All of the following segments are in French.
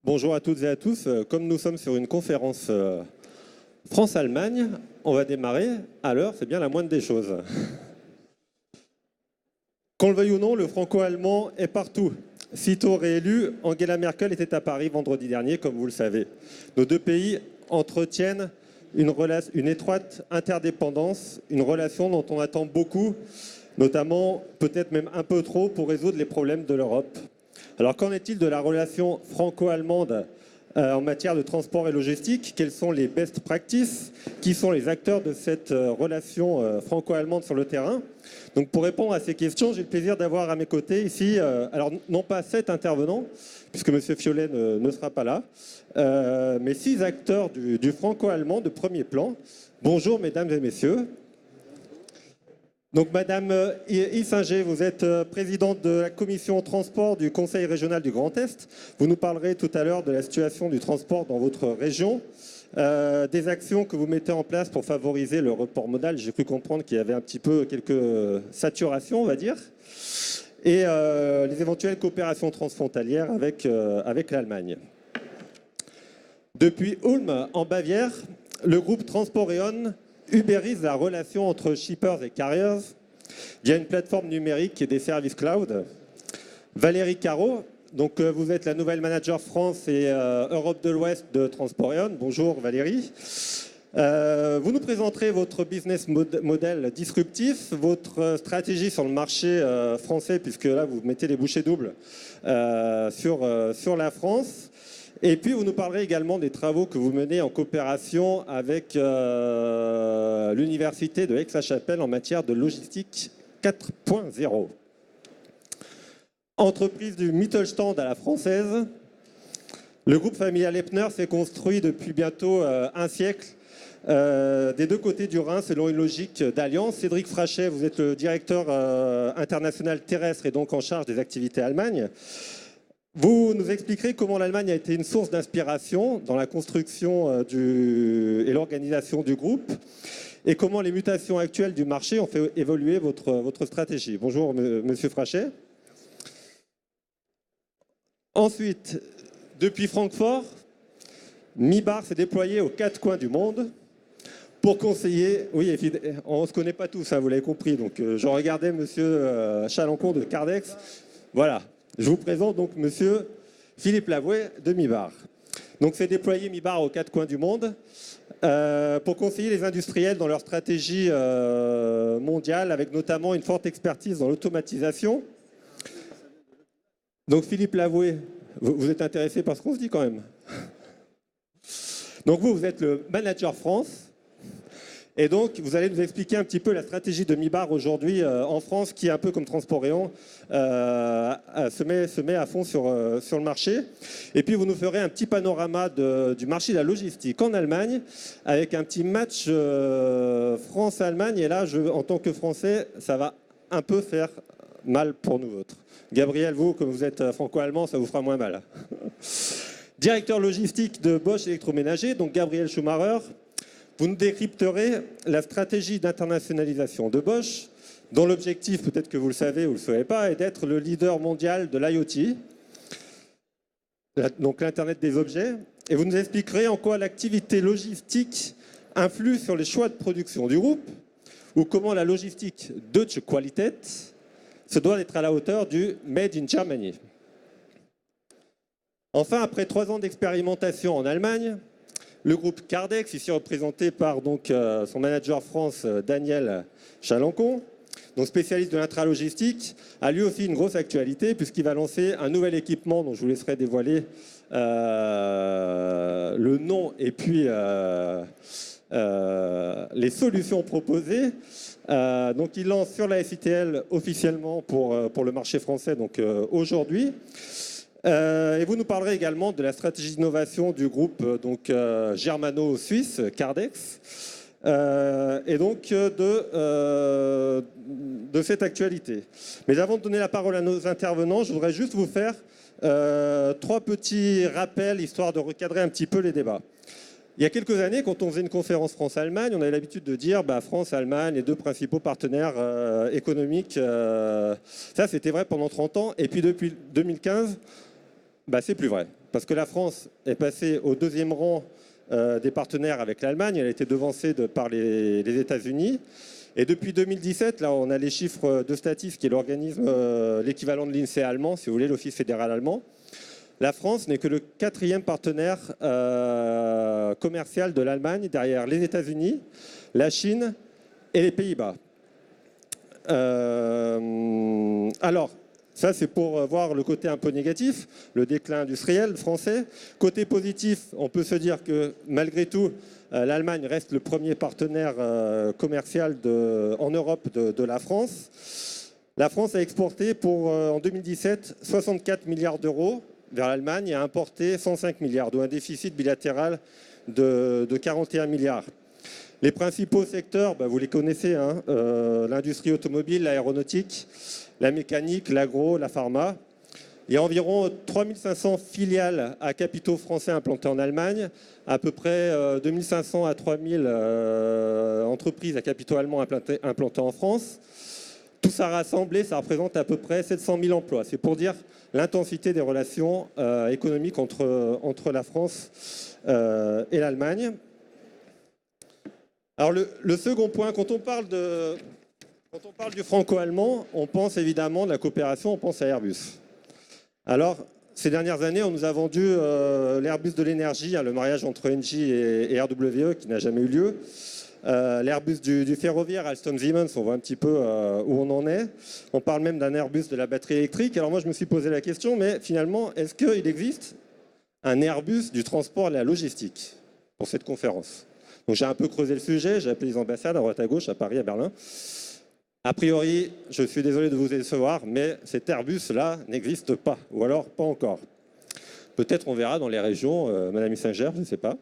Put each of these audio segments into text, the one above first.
Bonjour à toutes et à tous. Comme nous sommes sur une conférence France-Allemagne, on va démarrer à l'heure, c'est bien la moindre des choses. Qu'on le veuille ou non, le franco-allemand est partout. Sitôt réélu, Angela Merkel était à Paris vendredi dernier, comme vous le savez. Nos deux pays entretiennent une étroite interdépendance, une relation dont on attend beaucoup, notamment peut-être même un peu trop, pour résoudre les problèmes de l'Europe. Alors qu'en est-il de la relation franco-allemande en matière de transport et logistique? Quelles sont les best practices? Qui sont les acteurs de cette relation franco-allemande sur le terrain? Donc pour répondre à ces questions, j'ai le plaisir d'avoir à mes côtés ici, alors non pas 7 intervenants, puisque M. Fiolet ne sera pas là, mais 6 acteurs du franco-allemand de premier plan. Bonjour mesdames et messieurs. Donc, Madame Isinger, vous êtes présidente de la commission transport du Conseil régional du Grand Est. Vous nous parlerez tout à l'heure de la situation du transport dans votre région, des actions que vous mettez en place pour favoriser le report modal. J'ai cru comprendre qu'il y avait un petit peu quelques saturations, on va dire, et les éventuelles coopérations transfrontalières avec l'Allemagne. Depuis Ulm, en Bavière, le groupe Transport E.ON ubérise la relation entre shippers et carriers via une plateforme numérique et des services cloud. Valérie Caro, donc vous êtes la nouvelle manager France et Europe de l'Ouest de Transport E.ON. Bonjour Valérie. Vous nous présenterez votre business model disruptif, votre stratégie sur le marché français, puisque là vous mettez les bouchées doubles sur la France. Et puis, vous nous parlerez également des travaux que vous menez en coopération avec l'Université de Aix-la-Chapelle en matière de logistique 4.0. Entreprise du Mittelstand à la française, le groupe familial Epner s'est construit depuis bientôt un siècle des deux côtés du Rhin selon une logique d'alliance. Cédric Frachet, vous êtes le directeur international terrestre et donc en charge des activités Allemagne. Vous nous expliquerez comment l'Allemagne a été une source d'inspiration dans la construction et l'organisation du groupe et comment les mutations actuelles du marché ont fait évoluer votre stratégie. Bonjour, Monsieur Frachet. Ensuite, depuis Francfort, Mibar s'est déployé aux 4 coins du monde pour conseiller. Oui, on ne se connaît pas tous, hein, vous l'avez compris. Donc, je regardais Monsieur Chalancon de Cardex. Voilà. Je vous présente donc Monsieur Philippe Lavoué de Mibar. Donc c'est déployer Mibar aux 4 coins du monde pour conseiller les industriels dans leur stratégie mondiale, avec notamment une forte expertise dans l'automatisation. Donc Philippe Lavoué, vous êtes intéressé par ce qu'on se dit quand même. Donc vous êtes le manager France. Et donc, vous allez nous expliquer un petit peu la stratégie de Mibar aujourd'hui en France, qui est un peu comme Transport E.ON, se met à fond sur le marché. Et puis, vous nous ferez un petit panorama du marché de la logistique en Allemagne, avec un petit match France-Allemagne. Et là, en tant que Français, ça va un peu faire mal pour nous autres. Gabriel, vous, comme vous êtes franco-allemand, ça vous fera moins mal. Directeur logistique de Bosch Électroménager, donc Gabriel Schumacher. Vous nous décrypterez la stratégie d'internationalisation de Bosch, dont l'objectif, peut-être que vous le savez ou vous ne le savez pas, est d'être le leader mondial de l'IoT, donc l'Internet des objets. Et vous nous expliquerez en quoi l'activité logistique influe sur les choix de production du groupe, ou comment la logistique Deutsche Qualität se doit d'être à la hauteur du Made in Germany. Enfin, après 3 ans d'expérimentation en Allemagne, le groupe Cardex, ici représenté par donc, son manager France, Daniel Chalancon, donc spécialiste de l'intralogistique, a lui aussi une grosse actualité puisqu'il va lancer un nouvel équipement dont je vous laisserai dévoiler le nom et puis les solutions proposées. Donc il lance sur la SITL officiellement pour le marché français donc aujourd'hui. Et vous nous parlerez également de la stratégie d'innovation du groupe germano-suisse Cardex et donc de cette actualité. Mais avant de donner la parole à nos intervenants, je voudrais juste vous faire 3 petits rappels histoire de recadrer un petit peu les débats. Il y a quelques années, quand on faisait une conférence France-Allemagne, on avait l'habitude de dire France-Allemagne, les 2 principaux partenaires économiques. Ça, c'était vrai pendant 30 ans. Et puis depuis 2015, c'est plus vrai. parce que la France est passée au deuxième rang des partenaires avec l'Allemagne. Elle a été devancée par les États-Unis. Et depuis 2017, là, on a les chiffres de Statis, qui est l'organisme, l'équivalent de l'INSEE allemand, si vous voulez, l'Office fédéral allemand. La France n'est que le 4e partenaire commercial de l'Allemagne, derrière les États-Unis, la Chine et les Pays-Bas. Alors, ça, c'est pour voir le côté un peu négatif, le déclin industriel français. Côté positif, on peut se dire que malgré tout, l'Allemagne reste le premier partenaire commercial en Europe de la France. La France a exporté en 2017 64 milliards d'euros vers l'Allemagne et a importé 105 milliards, dont un déficit bilatéral de 41 milliards. Les principaux secteurs, vous les connaissez, hein, l'industrie automobile, l'aéronautique, la mécanique, l'agro, la pharma. Il y a environ 3500 filiales à capitaux français implantées en Allemagne, à peu près 2500 à 3000 entreprises à capitaux allemands implantées en France. Tout ça rassemblé, ça représente à peu près 700 000 emplois. C'est pour dire l'intensité des relations économiques entre la France et l'Allemagne. Alors le second point, quand on parle du franco-allemand, on pense évidemment de la coopération, on pense à Airbus. Alors, ces dernières années, on nous a vendu l'Airbus de l'énergie, le mariage entre Engie et RWE, qui n'a jamais eu lieu. L'Airbus du ferroviaire, Alstom Siemens, on voit un petit peu où on en est. On parle même d'un Airbus de la batterie électrique. Alors moi, je me suis posé la question, mais finalement, est-ce qu'il existe un Airbus du transport et de la logistique pour cette conférence? Donc j'ai un peu creusé le sujet, j'ai appelé les ambassades à droite à gauche, à Paris, à Berlin. A priori, je suis désolé de vous décevoir, mais cet Airbus-là n'existe pas, ou alors pas encore. Peut-être on verra dans les régions, Madame Hussinger, je ne sais pas.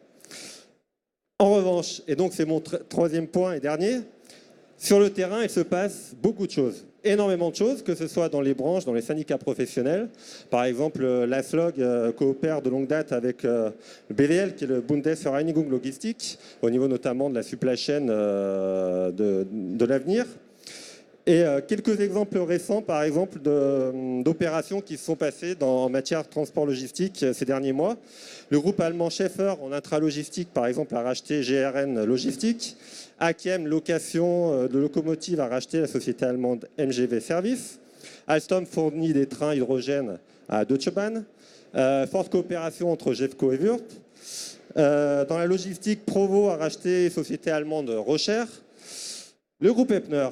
En revanche, et donc c'est mon troisième point et dernier, sur le terrain, il se passe beaucoup de choses, énormément de choses, que ce soit dans les branches, dans les syndicats professionnels. Par exemple, l'ASLOG coopère de longue date avec le BVL, qui est le Bundesvereinigung Logistik, au niveau notamment de la supply chain de l'avenir. Et quelques exemples récents, par exemple, d'opérations qui se sont passées en matière de transport logistique ces derniers mois. Le groupe allemand Schaeffler, en intralogistique, par exemple, a racheté GRN Logistique. Akiem, location de locomotives, a racheté la société allemande MGV Service. Alstom fournit des trains hydrogène à Deutsche Bahn. Forte coopération entre Jeffco et Würth. Dans la logistique, Provo a racheté la société allemande Rocher. Le groupe Epner,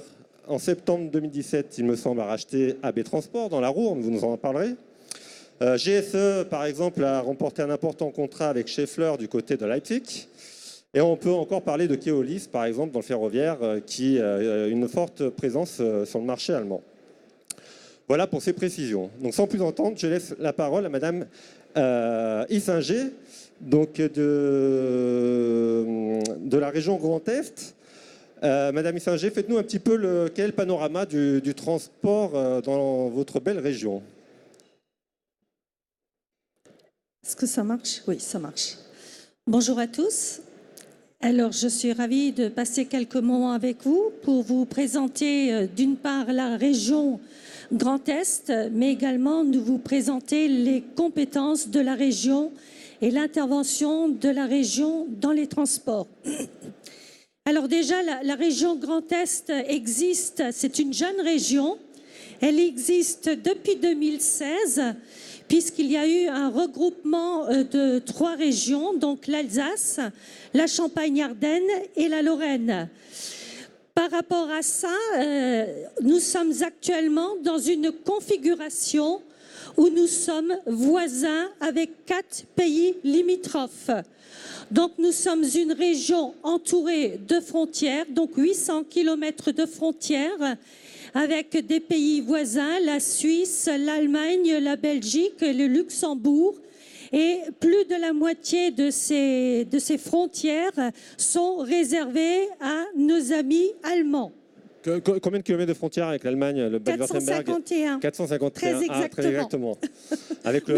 en septembre 2017, il me semble, a racheté AB Transport dans la Ruhr, vous nous en parlerez. GSE, par exemple, a remporté un important contrat avec Schaeffler du côté de Leipzig. Et on peut encore parler de Keolis, par exemple, dans le ferroviaire, qui a une forte présence sur le marché allemand. Voilà pour ces précisions. Donc sans plus entendre, je laisse la parole à Madame Hussinger, donc de la région Grand Est. Madame Hussinger, faites-nous un petit peu quel est le panorama du transport dans votre belle région. Est-ce que ça marche? Oui, ça marche. Bonjour à tous. Alors, je suis ravie de passer quelques moments avec vous pour vous présenter d'une part la région Grand Est, mais également de vous présenter les compétences de la région et l'intervention de la région dans les transports. Alors déjà, la région Grand Est existe, c'est une jeune région. Elle existe depuis 2016, puisqu'il y a eu un regroupement de 3 régions, donc l'Alsace, la Champagne-Ardenne et la Lorraine. Par rapport à ça, nous sommes actuellement dans une configuration où nous sommes voisins avec 4 pays limitrophes. Donc nous sommes une région entourée de frontières, donc 800 km de frontières, avec des pays voisins, la Suisse, l'Allemagne, la Belgique et le Luxembourg. Et plus de la moitié de ces frontières sont réservées à nos amis allemands. Combien de kilomètres de frontières avec l'Allemagne, le Bade-Württemberg? 451. 451. Très exactement. Très exactement. Avec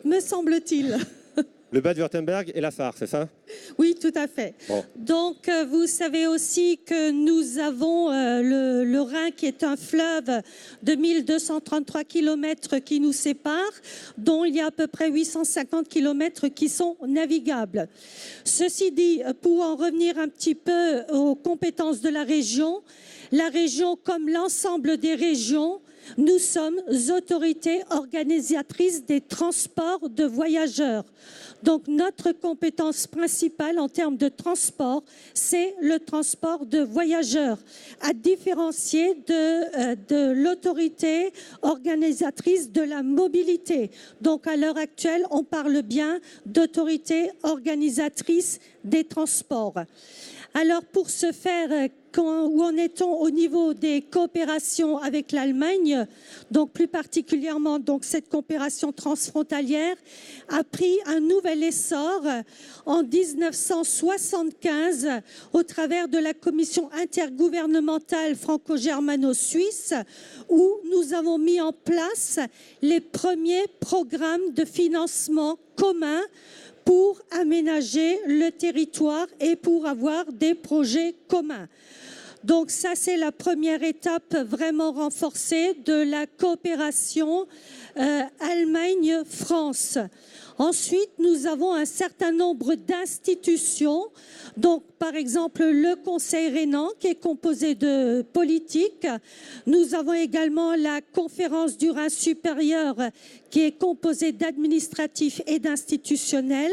me semble-t-il. Le Bade-Wurtemberg et la Sarre, c'est ça? Oui, tout à fait. Bon. Donc, vous savez aussi que nous avons le Rhin, qui est un fleuve de 1233 km qui nous sépare, dont il y a à peu près 850 km qui sont navigables. Ceci dit, pour en revenir un petit peu aux compétences de la région, comme l'ensemble des régions, nous sommes autorités organisatrices des transports de voyageurs. Donc, notre compétence principale en termes de transport, c'est le transport de voyageurs, à différencier de l'autorité organisatrice de la mobilité. Donc, à l'heure actuelle, on parle bien d'autorité organisatrice des transports. Alors, pour ce faire, où en est-on au niveau des coopérations avec l'Allemagne? Donc, plus particulièrement, cette coopération transfrontalière a pris un nouvel essor en 1975 au travers de la commission intergouvernementale franco-germano-suisse, où nous avons mis en place les premiers programmes de financement communs pour aménager le territoire et pour avoir des projets communs. Donc ça, c'est la première étape vraiment renforcée de la coopération Allemagne-France. Ensuite, nous avons un certain nombre d'institutions, donc par exemple le Conseil rhénan qui est composé de politiques. Nous avons également la Conférence du Rhin supérieur qui est composée d'administratifs et d'institutionnels,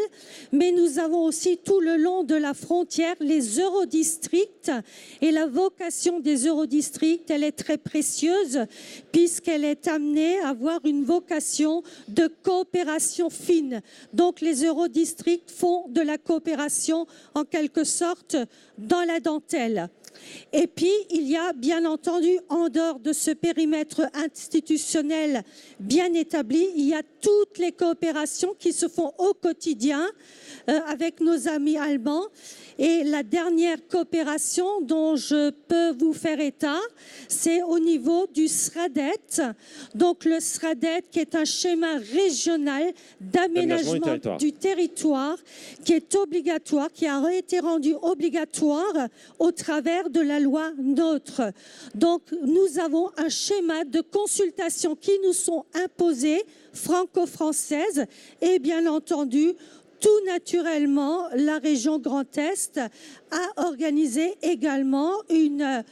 mais nous avons aussi tout le long de la frontière les eurodistricts, et la vocation des eurodistricts, elle est très précieuse puisqu'elle est amenée à avoir une vocation de coopération fine. Donc les eurodistricts font de la coopération en quelque sorte dans la dentelle. Et puis, il y a bien entendu, en dehors de ce périmètre institutionnel bien établi, il y a toutes les coopérations qui se font au quotidien avec nos amis allemands. Et la dernière coopération dont je peux vous faire état, c'est au niveau du SRADET. Donc le SRADET qui est un schéma régional d'aménagement du territoire qui est obligatoire, qui a été rendu obligatoire au travers de la loi NOTRe. Donc nous avons un schéma de consultation qui nous sont imposés, franco-françaises, et bien entendu, tout naturellement, la région Grand Est a organisé également une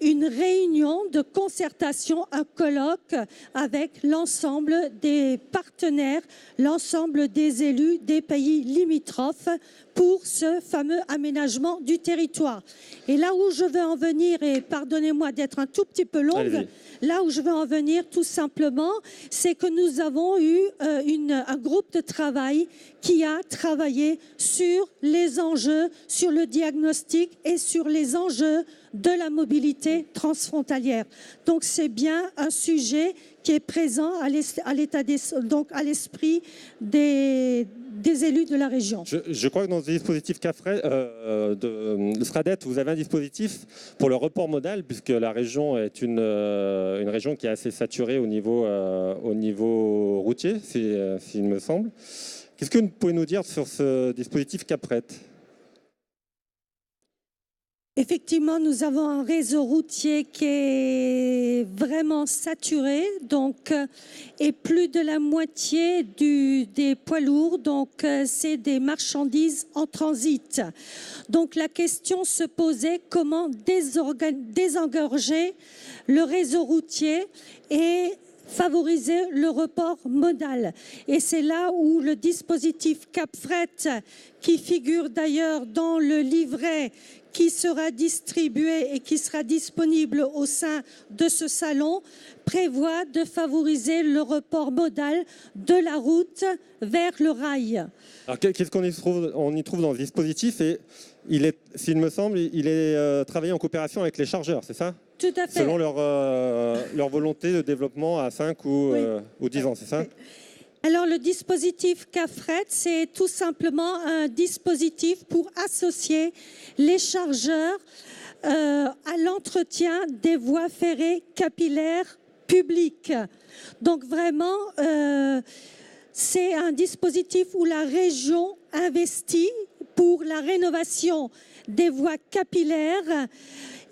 réunion de concertation, un colloque avec l'ensemble des partenaires, l'ensemble des élus des pays limitrophes pour ce fameux aménagement du territoire. Et là où je veux en venir, et pardonnez-moi d'être un tout petit peu longue, là où je veux en venir tout simplement, c'est que nous avons eu un groupe de travail qui a travaillé sur les enjeux, sur le diagnostic et sur les enjeux de la mobilité transfrontalière. Donc c'est bien un sujet qui est présent à l'esprit des élus de la région. Je crois que dans le dispositif de SRADET, vous avez un dispositif pour le report modal, puisque la région est une région qui est assez saturée au niveau routier, s'il me semble. Qu'est-ce que vous pouvez nous dire sur ce dispositif CAPRET ? Effectivement, nous avons un réseau routier qui est vraiment saturé, et plus de la moitié des poids lourds, c'est des marchandises en transit. Donc la question se posait comment désengorger le réseau routier et favoriser le report modal. Et c'est là où le dispositif CAPFRET, qui figure d'ailleurs dans le livret qui sera distribué et qui sera disponible au sein de ce salon, prévoit de favoriser le report modal de la route vers le rail. Alors qu'est-ce qu'on y trouve dans le dispositif? Et s'il me semble, il est travaillé en coopération avec les chargeurs, c'est ça? Tout à fait. Selon leur volonté de développement à 5 ou 10 ans, c'est ça? Alors, le dispositif CAPFRET, c'est tout simplement un dispositif pour associer les chargeurs à l'entretien des voies ferrées capillaires publiques. Donc, vraiment, c'est un dispositif où la région investit pour la rénovation des voies capillaires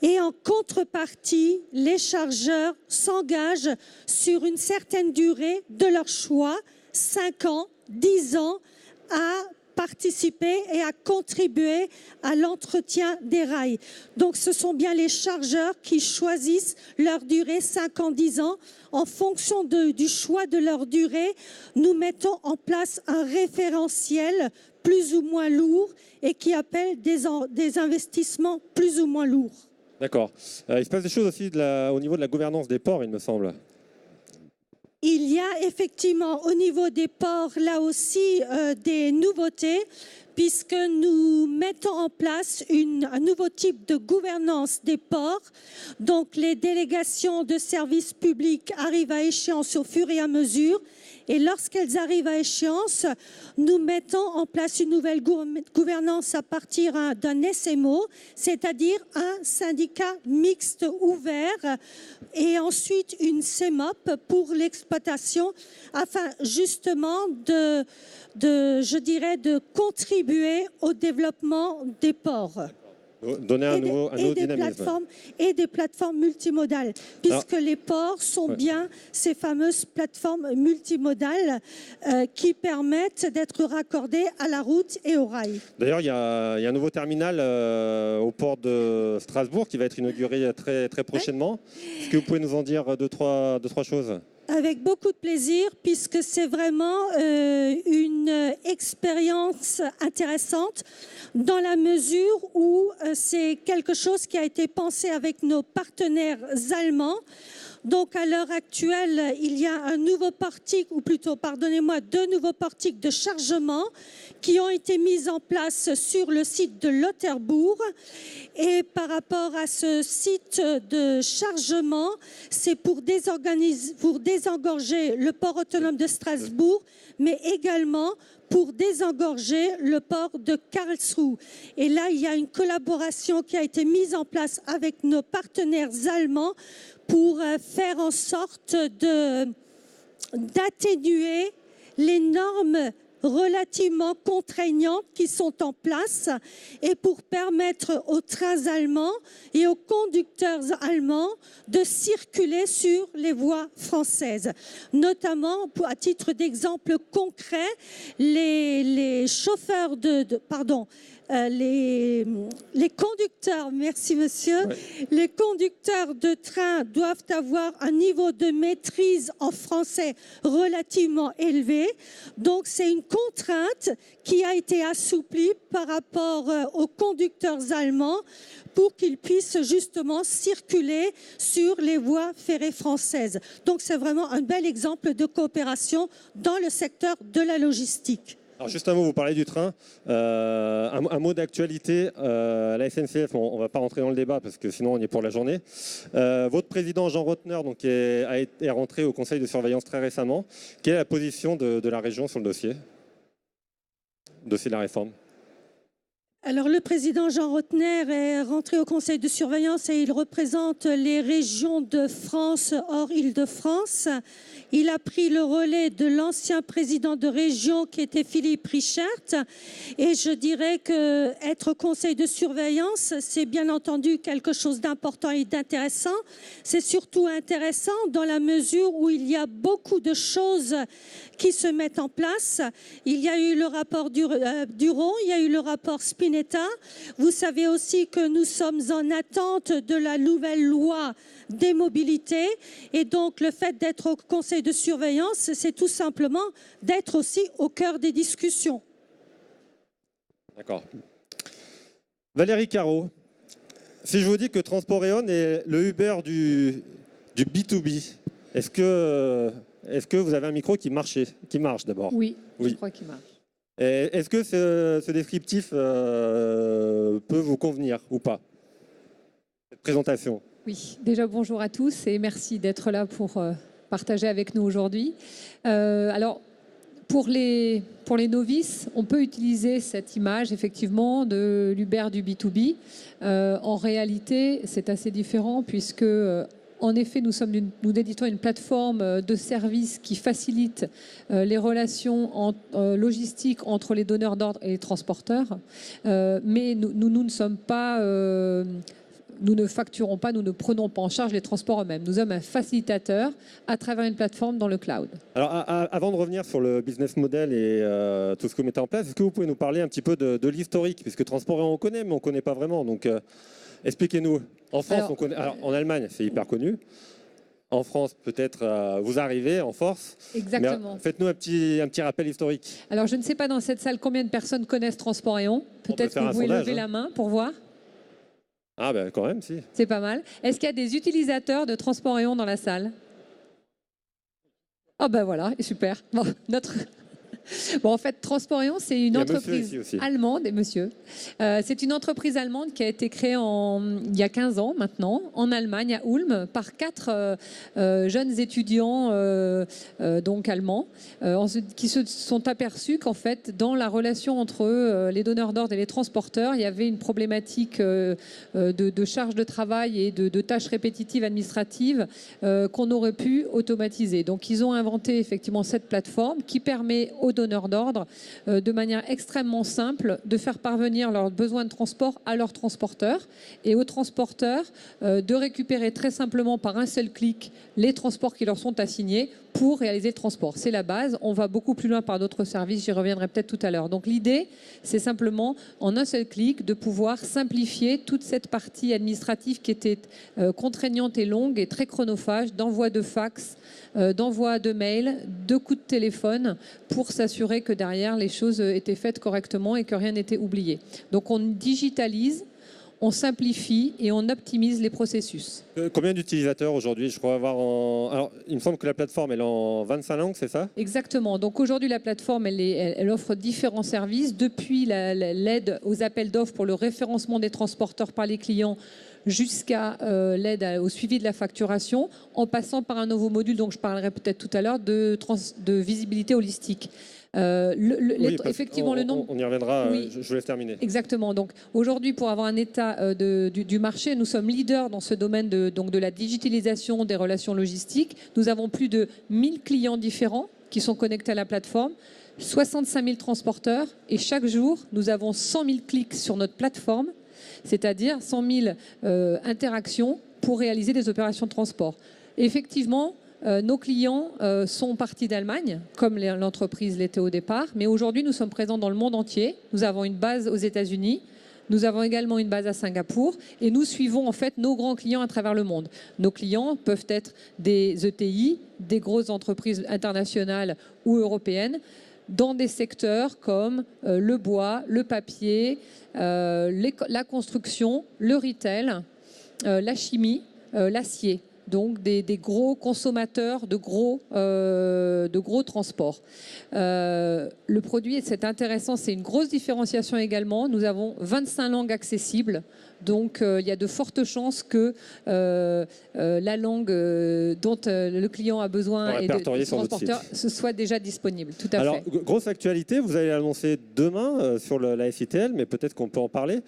et en contrepartie, les chargeurs s'engagent sur une certaine durée de leur choix, 5 ans, 10 ans, à participer et à contribuer à l'entretien des rails. Donc ce sont bien les chargeurs qui choisissent leur durée 5 ans, 10 ans. En fonction du choix de leur durée, nous mettons en place un référentiel plus ou moins lourd et qui appelle des investissements plus ou moins lourds. D'accord. Il se passe des choses aussi au niveau de la gouvernance des ports, il me semble. Il y a effectivement au niveau des ports, là aussi, des nouveautés, puisque nous mettons en place un nouveau type de gouvernance des ports. Donc les délégations de services publics arrivent à échéance au fur et à mesure. Et lorsqu'elles arrivent à échéance, nous mettons en place une nouvelle gouvernance à partir d'un SMO, c'est-à-dire un syndicat mixte ouvert, et ensuite une CEMOP pour l'exploitation, afin justement de contribuer au développement des ports. Donner un nouveau dynamisme. Et des plateformes multimodales, puisque les ports sont bien ces fameuses plateformes multimodales qui permettent d'être raccordés à la route et au rail. D'ailleurs, il y a un nouveau terminal au port de Strasbourg qui va être inauguré très, très prochainement. Est-ce que vous pouvez nous en dire deux, trois choses ? Avec beaucoup de plaisir, puisque c'est vraiment une expérience intéressante dans la mesure où c'est quelque chose qui a été pensé avec nos partenaires allemands. Donc à l'heure actuelle, il y a un nouveau portique, ou plutôt, pardonnez-moi, 2 nouveaux portiques de chargement qui ont été mis en place sur le site de Lauterbourg. Et par rapport à ce site de chargement, c'est pour désengorger le port autonome de Strasbourg, mais également pour désengorger le port de Karlsruhe. Et là, il y a une collaboration qui a été mise en place avec nos partenaires allemands pour faire en sorte d'atténuer les normes relativement contraignantes qui sont en place et pour permettre aux trains allemands et aux conducteurs allemands de circuler sur les voies françaises. Notamment, à titre d'exemple concret, les chauffeurs les conducteurs, merci monsieur, les conducteurs de train doivent avoir un niveau de maîtrise en français relativement élevé. Donc c'est une contrainte qui a été assouplie par rapport aux conducteurs allemands pour qu'ils puissent justement circuler sur les voies ferrées françaises. Donc c'est vraiment un bel exemple de coopération dans le secteur de la logistique. Alors juste un mot, vous parlez du train. Un mot d'actualité, la SNCF, on ne va pas rentrer dans le débat parce que sinon on y est pour la journée. Votre président Jean Rottner donc, est rentré au conseil de surveillance très récemment. Quelle est la position de la région sur le dossier de la réforme? Alors le président Jean Rottner est rentré au conseil de surveillance et il représente les régions de France hors Île-de-France. Il a pris le relais de l'ancien président de région qui était Philippe Richert. Et je dirais qu'être conseil de surveillance, c'est bien entendu quelque chose d'important et d'intéressant. C'est surtout intéressant dans la mesure où il y a beaucoup de choses qui se mettent en place. Il y a eu le rapport Duron, il y a eu le rapport Spinetta. Vous savez aussi que nous sommes en attente de la nouvelle loi des mobilités. Et donc, le fait d'être au conseil de surveillance, c'est tout simplement d'être aussi au cœur des discussions. D'accord. Valérie Caro, si je vous dis que Transporeon est le Uber du B2B, est-ce que vous avez un micro qui marche d'abord? Oui, je crois qu'il marche. Est-ce que ce descriptif peut vous convenir ou pas? Cette présentation. Oui, déjà bonjour à tous et merci d'être là pour partager avec nous aujourd'hui. Alors, pour les novices, on peut utiliser cette image effectivement de l'Uber du B2B. En réalité, c'est assez différent puisque En effet, nous éditons une plateforme de services qui facilite les relations logistiques entre les donneurs d'ordre et les transporteurs. Mais nous ne sommes pas... nous ne facturons pas, nous ne prenons pas en charge les transports eux-mêmes. Nous sommes un facilitateur à travers une plateforme dans le cloud. Alors, avant de revenir sur le business model et tout ce que vous mettez en place, est-ce que vous pouvez nous parler un petit peu de l'historique? Puisque Transporeon, on connaît, mais on ne connaît pas vraiment. Donc, expliquez-nous. En France, on connaît. Alors, en Allemagne, c'est hyper connu. En France, peut-être, vous arrivez en force. Exactement. Faites-nous un petit rappel historique. Alors, je ne sais pas dans cette salle combien de personnes connaissent Transporeon. Peut-être que vous pouvez lever la main pour voir. Ah ben quand même, si. C'est pas mal. Est-ce qu'il y a des utilisateurs de Transporeon dans la salle? Ah ben voilà, super. Bon, en fait, Transporeon, c'est une entreprise allemande, et monsieur, c'est une entreprise allemande qui a été créée il y a 15 ans maintenant, en Allemagne, à Ulm, par 4 jeunes étudiants donc allemands, qui se sont aperçus qu'en fait, dans la relation entre les donneurs d'ordre et les transporteurs, il y avait une problématique de charge de travail et de tâches répétitives administratives qu'on aurait pu automatiser. Donc, ils ont inventé effectivement cette plateforme qui permet aux donneurs d'ordre, de manière extrêmement simple, de faire parvenir leurs besoins de transport à leurs transporteurs et aux transporteurs de récupérer très simplement par un seul clic les transports qui leur sont assignés pour réaliser le transport. C'est la base. On va beaucoup plus loin par d'autres services, j'y reviendrai peut-être tout à l'heure. Donc l'idée, c'est simplement, en un seul clic, de pouvoir simplifier toute cette partie administrative qui était contraignante et longue et très chronophage, d'envoi de fax, d'envoi de mails, de coups de téléphone, pour s'assurer que derrière, les choses étaient faites correctement et que rien n'était oublié. Donc on digitalise, on simplifie et on optimise les processus. Combien d'utilisateurs aujourd'hui? Je crois avoir Alors, il me semble que la plateforme elle est en 25 langues, c'est ça? Exactement. Donc aujourd'hui, la plateforme, elle offre différents services, depuis l'aide aux appels d'offres pour le référencement des transporteurs par les clients, jusqu'à l'aide au suivi de la facturation, en passant par un nouveau module dont je parlerai peut-être tout à l'heure, de visibilité holistique. Effectivement, le nombre... On y reviendra, oui. Je vous laisse terminer. Exactement. Donc aujourd'hui, pour avoir un état du marché, nous sommes leaders dans ce domaine de la digitalisation des relations logistiques. Nous avons plus de 1000 clients différents qui sont connectés à la plateforme, 65 000 transporteurs, et chaque jour, nous avons 100 000 clics sur notre plateforme, c'est-à-dire 100 000 interactions pour réaliser des opérations de transport. Et effectivement, nos clients sont partis d'Allemagne, comme l'entreprise l'était au départ, mais aujourd'hui nous sommes présents dans le monde entier. Nous avons une base aux États-Unis, nous avons également une base à Singapour, et nous suivons en fait nos grands clients à travers le monde. Nos clients peuvent être des ETI, des grosses entreprises internationales ou européennes, dans des secteurs comme le bois, le papier, la construction, le retail, la chimie, l'acier. Donc des gros consommateurs de gros transports. Le produit, c'est intéressant, c'est une grosse différenciation également. Nous avons 25 langues accessibles, donc il y a de fortes chances que la langue dont le client a besoin et de transporteur ce soit déjà disponible. Tout à fait. Alors, grosse actualité, vous allez l'annoncer demain sur la SITL, mais peut-être qu'on peut en parler.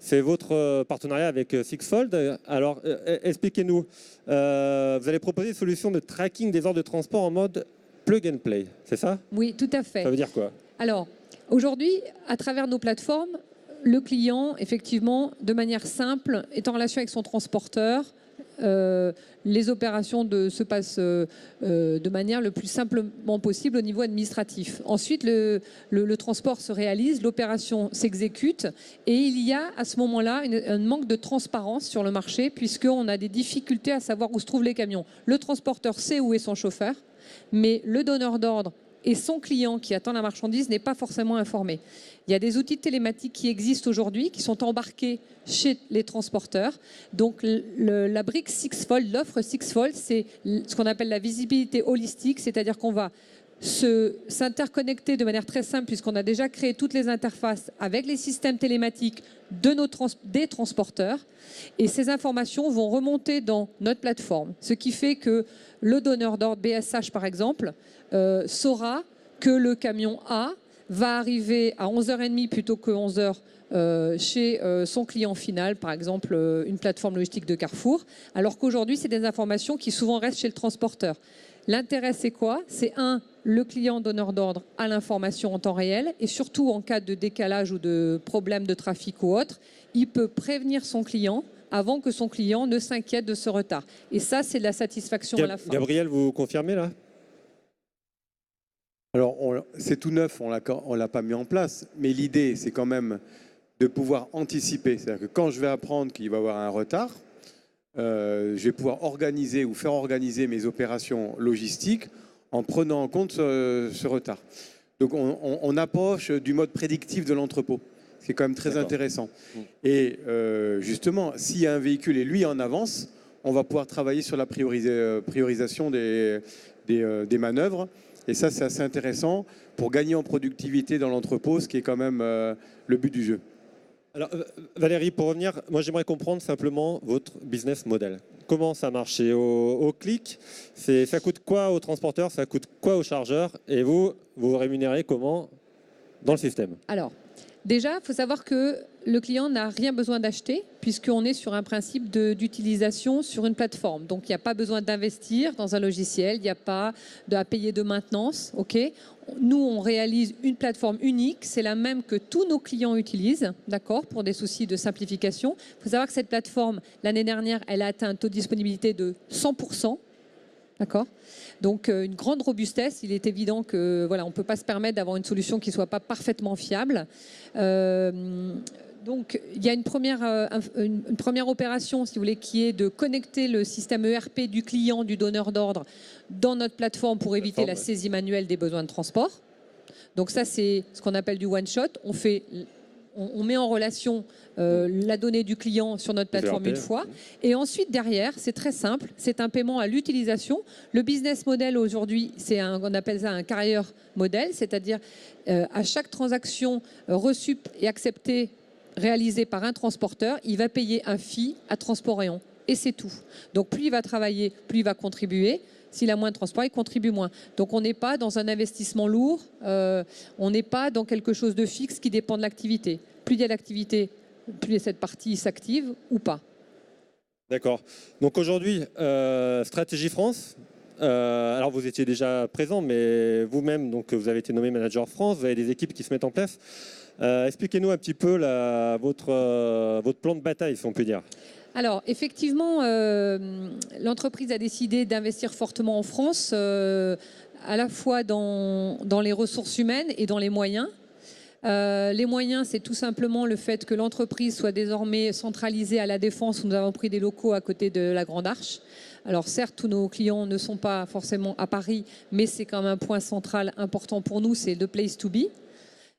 C'est votre partenariat avec Sixfold. Alors, expliquez-nous. Vous allez proposer une solution de tracking des ordres de transport en mode plug and play, c'est ça? Oui, tout à fait. Ça veut dire quoi? Alors, aujourd'hui, à travers nos plateformes, le client, effectivement, de manière simple, est en relation avec son transporteur. Les opérations se passent de manière le plus simplement possible au niveau administratif. Ensuite, le transport se réalise, l'opération s'exécute et il y a à ce moment-là un manque de transparence sur le marché puisqu'on a des difficultés à savoir où se trouvent les camions. Le transporteur sait où est son chauffeur, mais le donneur d'ordre et son client qui attend la marchandise n'est pas forcément informé. Il y a des outils de télématique qui existent aujourd'hui, qui sont embarqués chez les transporteurs. Donc la brique Sixfold, l'offre Sixfold, c'est ce qu'on appelle la visibilité holistique, c'est-à-dire qu'on va s'interconnecter de manière très simple puisqu'on a déjà créé toutes les interfaces avec les systèmes télématiques des transporteurs et ces informations vont remonter dans notre plateforme. Ce qui fait que le donneur d'ordre BSH par exemple saura que le camion A va arriver à 11h30 plutôt que 11h chez son client final, par exemple une plateforme logistique de Carrefour, alors qu'aujourd'hui, c'est des informations qui souvent restent chez le transporteur. L'intérêt, c'est quoi? C'est le client donneur d'ordre a l'information en temps réel et surtout en cas de décalage ou de problème de trafic ou autre, il peut prévenir son client avant que son client ne s'inquiète de ce retard. Et ça, c'est de la satisfaction à la fin. Gabriel, vous confirmez là? Alors, c'est tout neuf, on ne l'a pas mis en place, mais l'idée, c'est quand même de pouvoir anticiper. C'est-à-dire que quand je vais apprendre qu'il va y avoir un retard, je vais pouvoir organiser ou faire organiser mes opérations logistiques en prenant en compte ce retard. Donc, on approche du mode prédictif de l'entrepôt. C'est quand même très intéressant. Et justement, s'il y a un véhicule et lui en avance, on va pouvoir travailler sur la priorisation des manœuvres. Et ça, c'est assez intéressant pour gagner en productivité dans l'entrepôt, ce qui est quand même le but du jeu. Alors, Valérie, pour revenir, moi j'aimerais comprendre simplement votre business model. Comment ça marche? Au clic, ça coûte quoi au transporteur? Ça coûte quoi au chargeur? Et vous rémunérez comment dans le système? Alors, déjà, il faut savoir que le client n'a rien besoin d'acheter puisqu'on est sur un principe d'utilisation sur une plateforme. Donc, il n'y a pas besoin d'investir dans un logiciel, il n'y a pas à payer de maintenance. Okay, nous, on réalise une plateforme unique, c'est la même que tous nos clients utilisent, d'accord, pour des soucis de simplification. Il faut savoir que cette plateforme, l'année dernière, elle a atteint un taux de disponibilité de 100%. D'accord. Donc, une grande robustesse. Il est évident que voilà, on ne peut pas se permettre d'avoir une solution qui ne soit pas parfaitement fiable. Donc, il y a une première opération, si vous voulez, qui est de connecter le système ERP du client, du donneur d'ordre, dans notre plateforme pour éviter la saisie manuelle des besoins de transport. Donc, ça, c'est ce qu'on appelle du one-shot. On met en relation la donnée du client sur notre plateforme une fois. Et ensuite, derrière, c'est très simple. C'est un paiement à l'utilisation. Le business model aujourd'hui, on appelle ça un carrier model, c'est-à-dire à chaque transaction reçue et acceptée, réalisée par un transporteur, il va payer un fee à Transport Rayon. Et c'est tout. Donc, plus il va travailler, plus il va contribuer. S'il a moins de transport, il contribue moins. Donc, on n'est pas dans un investissement lourd, on n'est pas dans quelque chose de fixe qui dépend de l'activité. Plus il y a d'activité, plus cette partie s'active ou pas. D'accord. Donc aujourd'hui, Stratégie France, alors vous étiez déjà présent, mais vous-même, donc vous avez été nommé manager France, vous avez des équipes qui se mettent en place. Expliquez-nous un petit peu votre plan de bataille, si on peut dire. Alors, effectivement, l'entreprise a décidé d'investir fortement en France, à la fois dans les ressources humaines et dans les moyens. Les moyens, c'est tout simplement le fait que l'entreprise soit désormais centralisée à La Défense, où nous avons pris des locaux à côté de la Grande Arche. Alors certes, tous nos clients ne sont pas forcément à Paris, mais c'est quand même un point central important pour nous, c'est the place to be.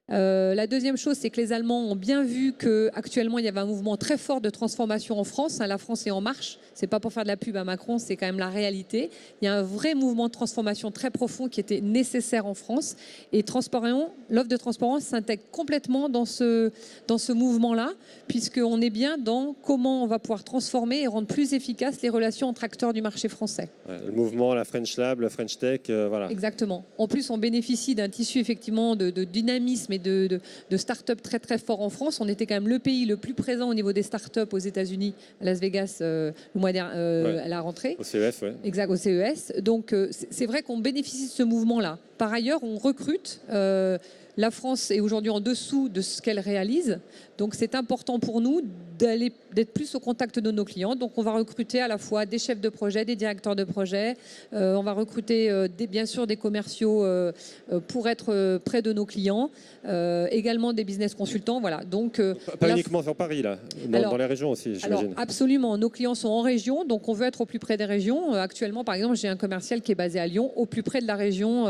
La deuxième chose, c'est que les Allemands ont bien vu qu'actuellement, il y avait un mouvement très fort de transformation en France. La France est en marche. C'est pas pour faire de la pub à Macron, c'est quand même la réalité. Il y a un vrai mouvement de transformation très profond qui était nécessaire en France. Et l'offre de transparence s'intègre complètement dans ce mouvement-là, puisqu'on est bien dans comment on va pouvoir transformer et rendre plus efficaces les relations entre acteurs du marché français. Ouais, le mouvement, la French Lab, la French Tech, voilà. Exactement. En plus, on bénéficie d'un tissu effectivement de dynamisme et de start-up très très fort en France. On était quand même le pays le plus présent au niveau des start-up aux États-Unis, à Las Vegas, le mois dernier, à la rentrée. Au CES, oui. Exact, au CES. Donc c'est vrai qu'on bénéficie de ce mouvement-là. Par ailleurs, on recrute. La France est aujourd'hui en dessous de ce qu'elle réalise. Donc c'est important pour nous d'être plus au contact de nos clients. Donc on va recruter à la fois des chefs de projet, des directeurs de projet. On va recruter bien sûr des commerciaux pour être près de nos clients. Également des business consultants. Voilà. Donc, pas uniquement sur Paris, là, dans les régions aussi, j'imagine. Alors absolument, nos clients sont en région, donc on veut être au plus près des régions. Actuellement, par exemple, j'ai un commercial qui est basé à Lyon, au plus près de la région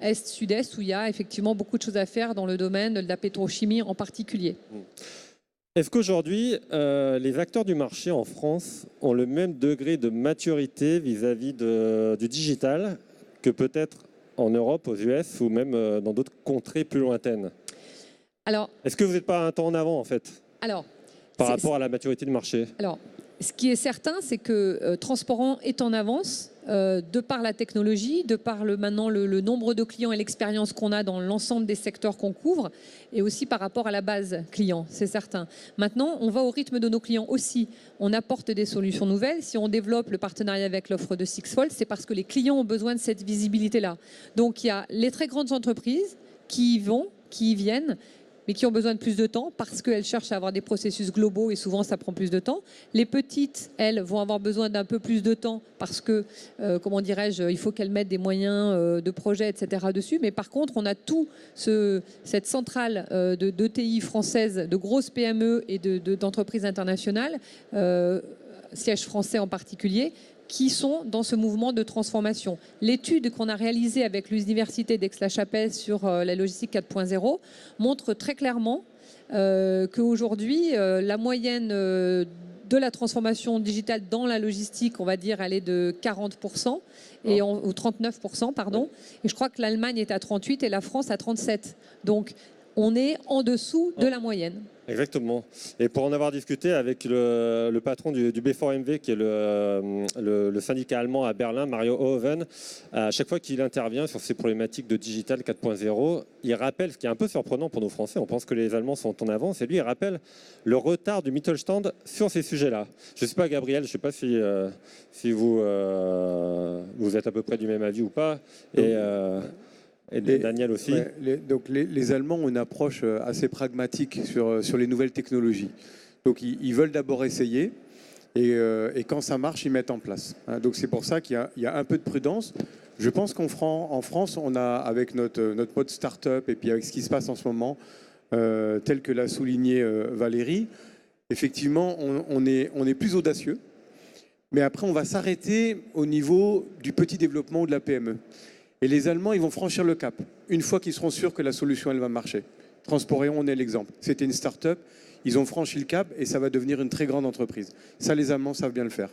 Est-Sud-Est, où il y a effectivement beaucoup de choses à faire dans le domaine de la pétrochimie en particulier. Est-ce qu'aujourd'hui, les acteurs du marché en France ont le même degré de maturité vis-à-vis du digital que peut-être en Europe, aux US ou même dans d'autres contrées plus lointaines? Alors, est-ce que vous n'êtes pas un temps en avant, en fait, par rapport à la maturité du marché? Alors, ce qui est certain, c'est que Transparent est en avance de par la technologie, de par maintenant le nombre de clients et l'expérience qu'on a dans l'ensemble des secteurs qu'on couvre, et aussi par rapport à la base client, c'est certain. Maintenant, on va au rythme de nos clients aussi. On apporte des solutions nouvelles. Si on développe le partenariat avec l'offre de Sixfold, c'est parce que les clients ont besoin de cette visibilité-là. Donc, il y a les très grandes entreprises qui y vont, qui y viennent, mais qui ont besoin de plus de temps parce qu'elles cherchent à avoir des processus globaux et souvent ça prend plus de temps. Les petites, elles, vont avoir besoin d'un peu plus de temps parce que, comment dirais-je, il faut qu'elles mettent des moyens de projet, etc. dessus. Mais par contre, on a tout cette centrale d'ETI française, de grosses PME et d'entreprises internationales, siège français en particulier, qui sont dans ce mouvement de transformation. L'étude qu'on a réalisée avec l'Université d'Aix-la-Chapelle sur la logistique 4.0 montre très clairement qu'aujourd'hui, la moyenne de la transformation digitale dans la logistique, on va dire, elle est de 40%, ou 39%, pardon. Et je crois que l'Allemagne est à 38% et la France à 37%. Donc, on est en dessous de la moyenne. Exactement. Et pour en avoir discuté avec le patron du B4MV, qui est le syndicat allemand à Berlin, Mario Hoven, à chaque fois qu'il intervient sur ces problématiques de digital 4.0, il rappelle, ce qui est un peu surprenant pour nos Français, on pense que les Allemands sont en avance, et lui, il rappelle le retard du Mittelstand sur ces sujets-là. Je ne sais pas, Gabriel, je ne sais pas si vous êtes à peu près du même avis ou pas. Et Daniel aussi. Ouais, les Allemands ont une approche assez pragmatique sur les nouvelles technologies. Donc ils veulent d'abord essayer et quand ça marche, ils mettent en place. Donc c'est pour ça qu'il y a un peu de prudence. Je pense qu'en France, on a, avec notre mode start-up et puis avec ce qui se passe en ce moment, tel que l'a souligné Valérie, effectivement, on est plus audacieux. Mais après, on va s'arrêter au niveau du petit développement ou de la PME. Et les Allemands, ils vont franchir le cap, une fois qu'ils seront sûrs que la solution, elle va marcher. Transporéon, on est l'exemple. C'était une start-up, ils ont franchi le cap et ça va devenir une très grande entreprise. Ça, les Allemands savent bien le faire.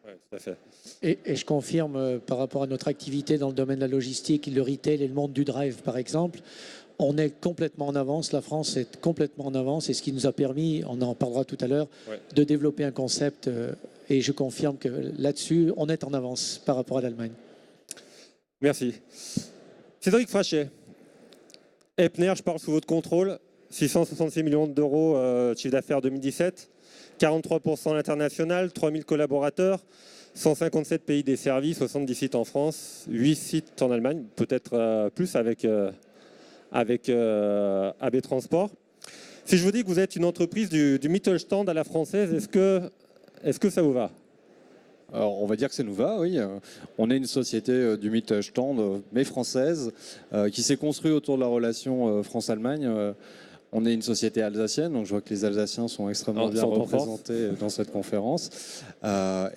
Oui, tout à fait. Et je confirme, par rapport à notre activité dans le domaine de la logistique, le retail et le monde du drive, par exemple, on est complètement en avance. La France est complètement en avance et ce qui nous a permis, on en parlera tout à l'heure, de développer un concept. Et je confirme que là-dessus, on est en avance par rapport à l'Allemagne. Merci. Cédric Frachet, Epner, je parle sous votre contrôle, 666 millions d'euros de chiffre d'affaires 2017, 43% à l'international, 3000 collaborateurs, 157 pays desservis, 70 sites en France, 8 sites en Allemagne, peut-être plus avec AB Transport. Si je vous dis que vous êtes une entreprise du Mittelstand à la française, est-ce que ça vous va ? Alors, on va dire que ça nous va, oui. On est une société du Mittelstand, mais française, qui s'est construite autour de la relation France-Allemagne. On est une société alsacienne, donc je vois que les Alsaciens sont extrêmement bien représentés dans cette conférence.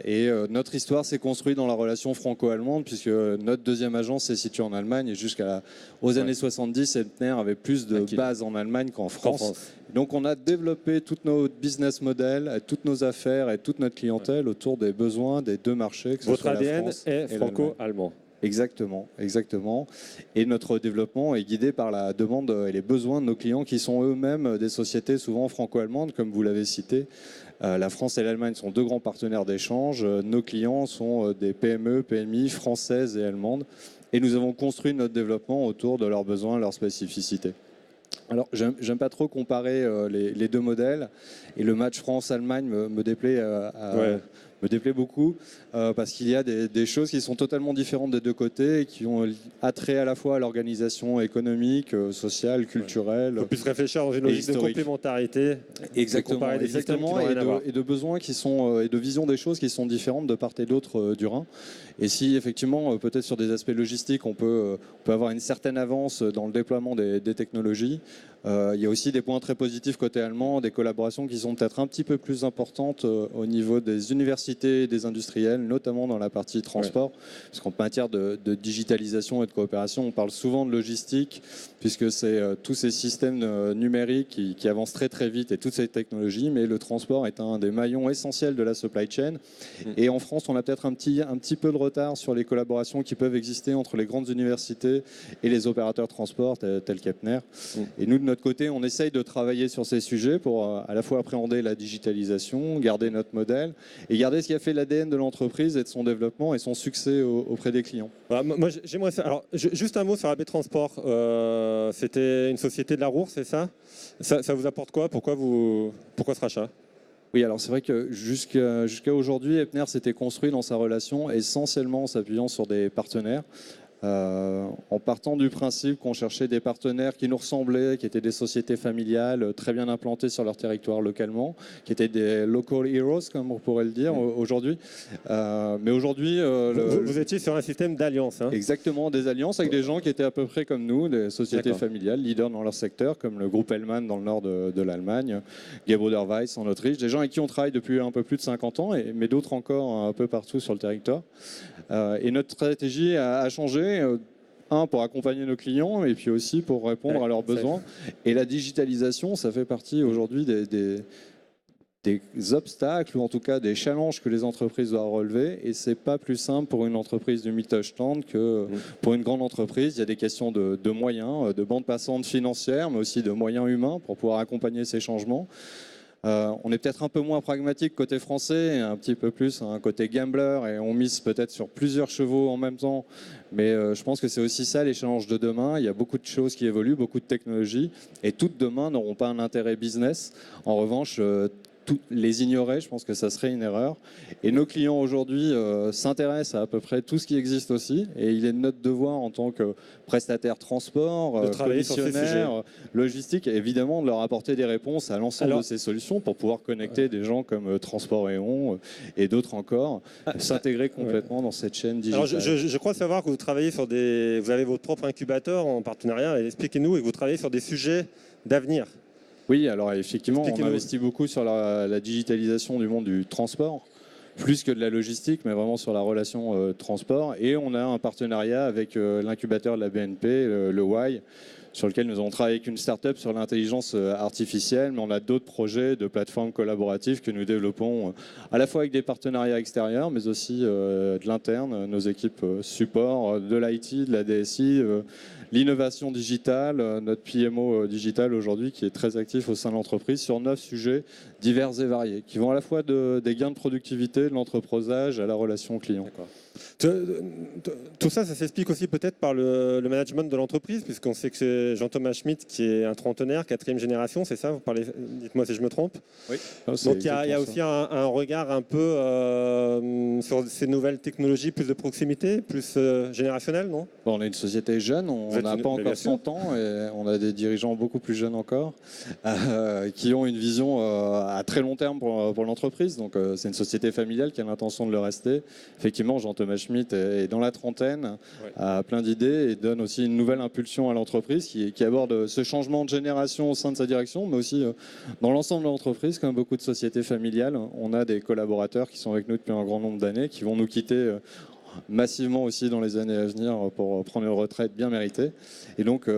Et notre histoire s'est construite dans la relation franco-allemande, puisque notre deuxième agence s'est située en Allemagne. Et jusqu'aux années 70, Epner avait plus de bases en Allemagne qu'en France. Donc on a développé tout notre business model, toutes nos affaires et toute notre clientèle autour des besoins des deux marchés. Que ce Votre soit ADN la France est franco-allemand. Exactement, exactement. Et notre développement est guidé par la demande et les besoins de nos clients qui sont eux-mêmes des sociétés souvent franco-allemandes, comme vous l'avez cité. La France et l'Allemagne sont deux grands partenaires d'échange. Nos clients sont des PME, PMI françaises et allemandes. Et nous avons construit notre développement autour de leurs besoins, leurs spécificités. Alors, j'aime pas trop comparer les deux modèles. Et le match France-Allemagne me déplaît me déplaît beaucoup parce qu'il y a des choses qui sont totalement différentes des deux côtés et qui ont attrait à la fois à l'organisation économique, sociale, culturelle. Il faut plus réfléchir dans une logique de complémentarité. Exactement, et de besoins qui sont et de vision des choses qui sont différentes de part et d'autre du Rhin. Et si effectivement, peut-être sur des aspects logistiques, on peut avoir une certaine avance dans le déploiement des technologies, il y a aussi des points très positifs côté allemand, des collaborations qui sont peut-être un petit peu plus importantes au niveau des universités et des industriels, notamment dans la partie transport, parce qu'en matière de digitalisation et de coopération, on parle souvent de logistique, puisque c'est tous ces systèmes numériques qui avancent très très vite et toutes ces technologies, mais le transport est un des maillons essentiels de la supply chain. Et en France, on a peut-être un petit peu de retard sur les collaborations qui peuvent exister entre les grandes universités et les opérateurs de transport tels qu'Epner. Et nous, de notre côté, on essaye de travailler sur ces sujets pour à la fois appréhender la digitalisation, garder notre modèle et garder regarder ce qui a fait l'ADN de l'entreprise et de son développement et son succès auprès des clients. Voilà, moi, j'aimerais ça. Alors, juste un mot sur AB Transport. C'était une société de la Roure, c'est ça, ça vous apporte quoi? Pourquoi ce rachat? Oui, alors c'est vrai que jusqu'à aujourd'hui, Epner s'était construit dans sa relation essentiellement en s'appuyant sur des partenaires. En partant du principe qu'on cherchait des partenaires qui nous ressemblaient, qui étaient des sociétés familiales très bien implantées sur leur territoire localement, qui étaient des local heroes, comme on pourrait le dire aujourd'hui. Mais aujourd'hui... vous étiez sur un système d'alliance. Hein. Exactement, des alliances avec des gens qui étaient à peu près comme nous, des sociétés familiales, leaders dans leur secteur, comme le groupe Hellmann dans le nord de l'Allemagne, Gebauder Weiss en Autriche, des gens avec qui on travaille depuis un peu plus de 50 ans, mais d'autres encore un peu partout sur le territoire. Et notre stratégie a changé. Pour accompagner nos clients et puis aussi pour répondre à leurs besoins. Et la digitalisation, ça fait partie aujourd'hui des obstacles ou en tout cas des challenges que les entreprises doivent relever. Et c'est pas plus simple pour une entreprise du Mittelstand que pour une grande entreprise. Il y a des questions de moyens, de bande passante financière, mais aussi de moyens humains pour pouvoir accompagner ces changements. On est peut-être un peu moins pragmatique côté français, un petit peu plus un côté gambler et on mise peut-être sur plusieurs chevaux en même temps. Mais je pense que c'est aussi ça les challenges de demain. Il y a beaucoup de choses qui évoluent, beaucoup de technologies et toutes demain n'auront pas un intérêt business. En revanche, les ignorer, je pense que ça serait une erreur. Et nos clients aujourd'hui s'intéressent à peu près tout ce qui existe aussi. Et il est de notre devoir en tant que prestataire transport, commissionnaire, logistique, évidemment de leur apporter des réponses à l'ensemble de ces solutions pour pouvoir connecter des gens comme Transport Éon et d'autres encore, s'intégrer complètement dans cette chaîne digitale. Alors je crois savoir que vous travaillez sur vous avez votre propre incubateur en partenariat. Expliquez-nous, et vous travaillez sur des sujets d'avenir. Oui, alors effectivement, on investit beaucoup sur la digitalisation du monde du transport, plus que de la logistique, mais vraiment sur la relation transport. Et on a un partenariat avec l'incubateur de la BNP, le Y, sur lequel nous avons travaillé avec une start-up sur l'intelligence artificielle, mais on a d'autres projets de plateformes collaboratives que nous développons à la fois avec des partenariats extérieurs, mais aussi de l'interne, nos équipes support, de l'IT, de la DSI, l'innovation digitale, notre PMO digital aujourd'hui qui est très actif au sein de l'entreprise sur 9 sujets divers et variés, qui vont à la fois des gains de productivité, de l'entreposage à la relation client. Tout ça s'explique aussi peut-être par le management de l'entreprise, puisqu'on sait que c'est Jean-Thomas Schmitt qui est un trentenaire, 4e génération, c'est ça? Dites-moi si je me trompe. Oui. Donc il y a aussi un regard un peu sur ces nouvelles technologies, plus de proximité, plus générationnel, non? On est une société jeune, on n'a pas encore 100 ans et on a des dirigeants beaucoup plus jeunes encore qui ont une vision à très long terme pour l'entreprise. Donc c'est une société familiale qui a l'intention de le rester. Effectivement, Jean-Thomas Schmitt est dans la trentaine, a plein d'idées et donne aussi une nouvelle impulsion à l'entreprise qui aborde ce changement de génération au sein de sa direction, mais aussi dans l'ensemble de l'entreprise, comme beaucoup de sociétés familiales. On a des collaborateurs qui sont avec nous depuis un grand nombre d'années, qui vont nous quitter massivement aussi dans les années à venir pour prendre une retraite bien méritée. Et donc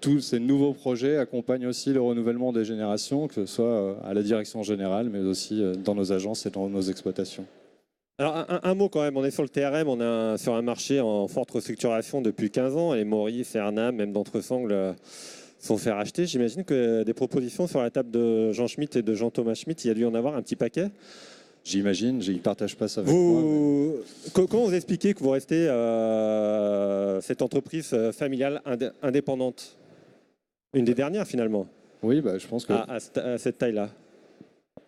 tous ces nouveaux projets accompagnent aussi le renouvellement des générations, que ce soit à la direction générale, mais aussi dans nos agences et dans nos exploitations. Alors un mot quand même, on est sur le TRM, on est sur un marché en forte restructuration depuis 15 ans et Maurice et Arnam, même d'Entresangles, sont fait racheter. J'imagine que des propositions sur la table de Jean Schmitt et de Jean-Thomas Schmitt, il y a dû y en avoir un petit paquet. J'imagine, je ne partage pas ça avec moi. Comment vous expliquez que vous restez cette entreprise familiale indépendante? Une des dernières finalement. Oui, je pense que... À cette taille-là.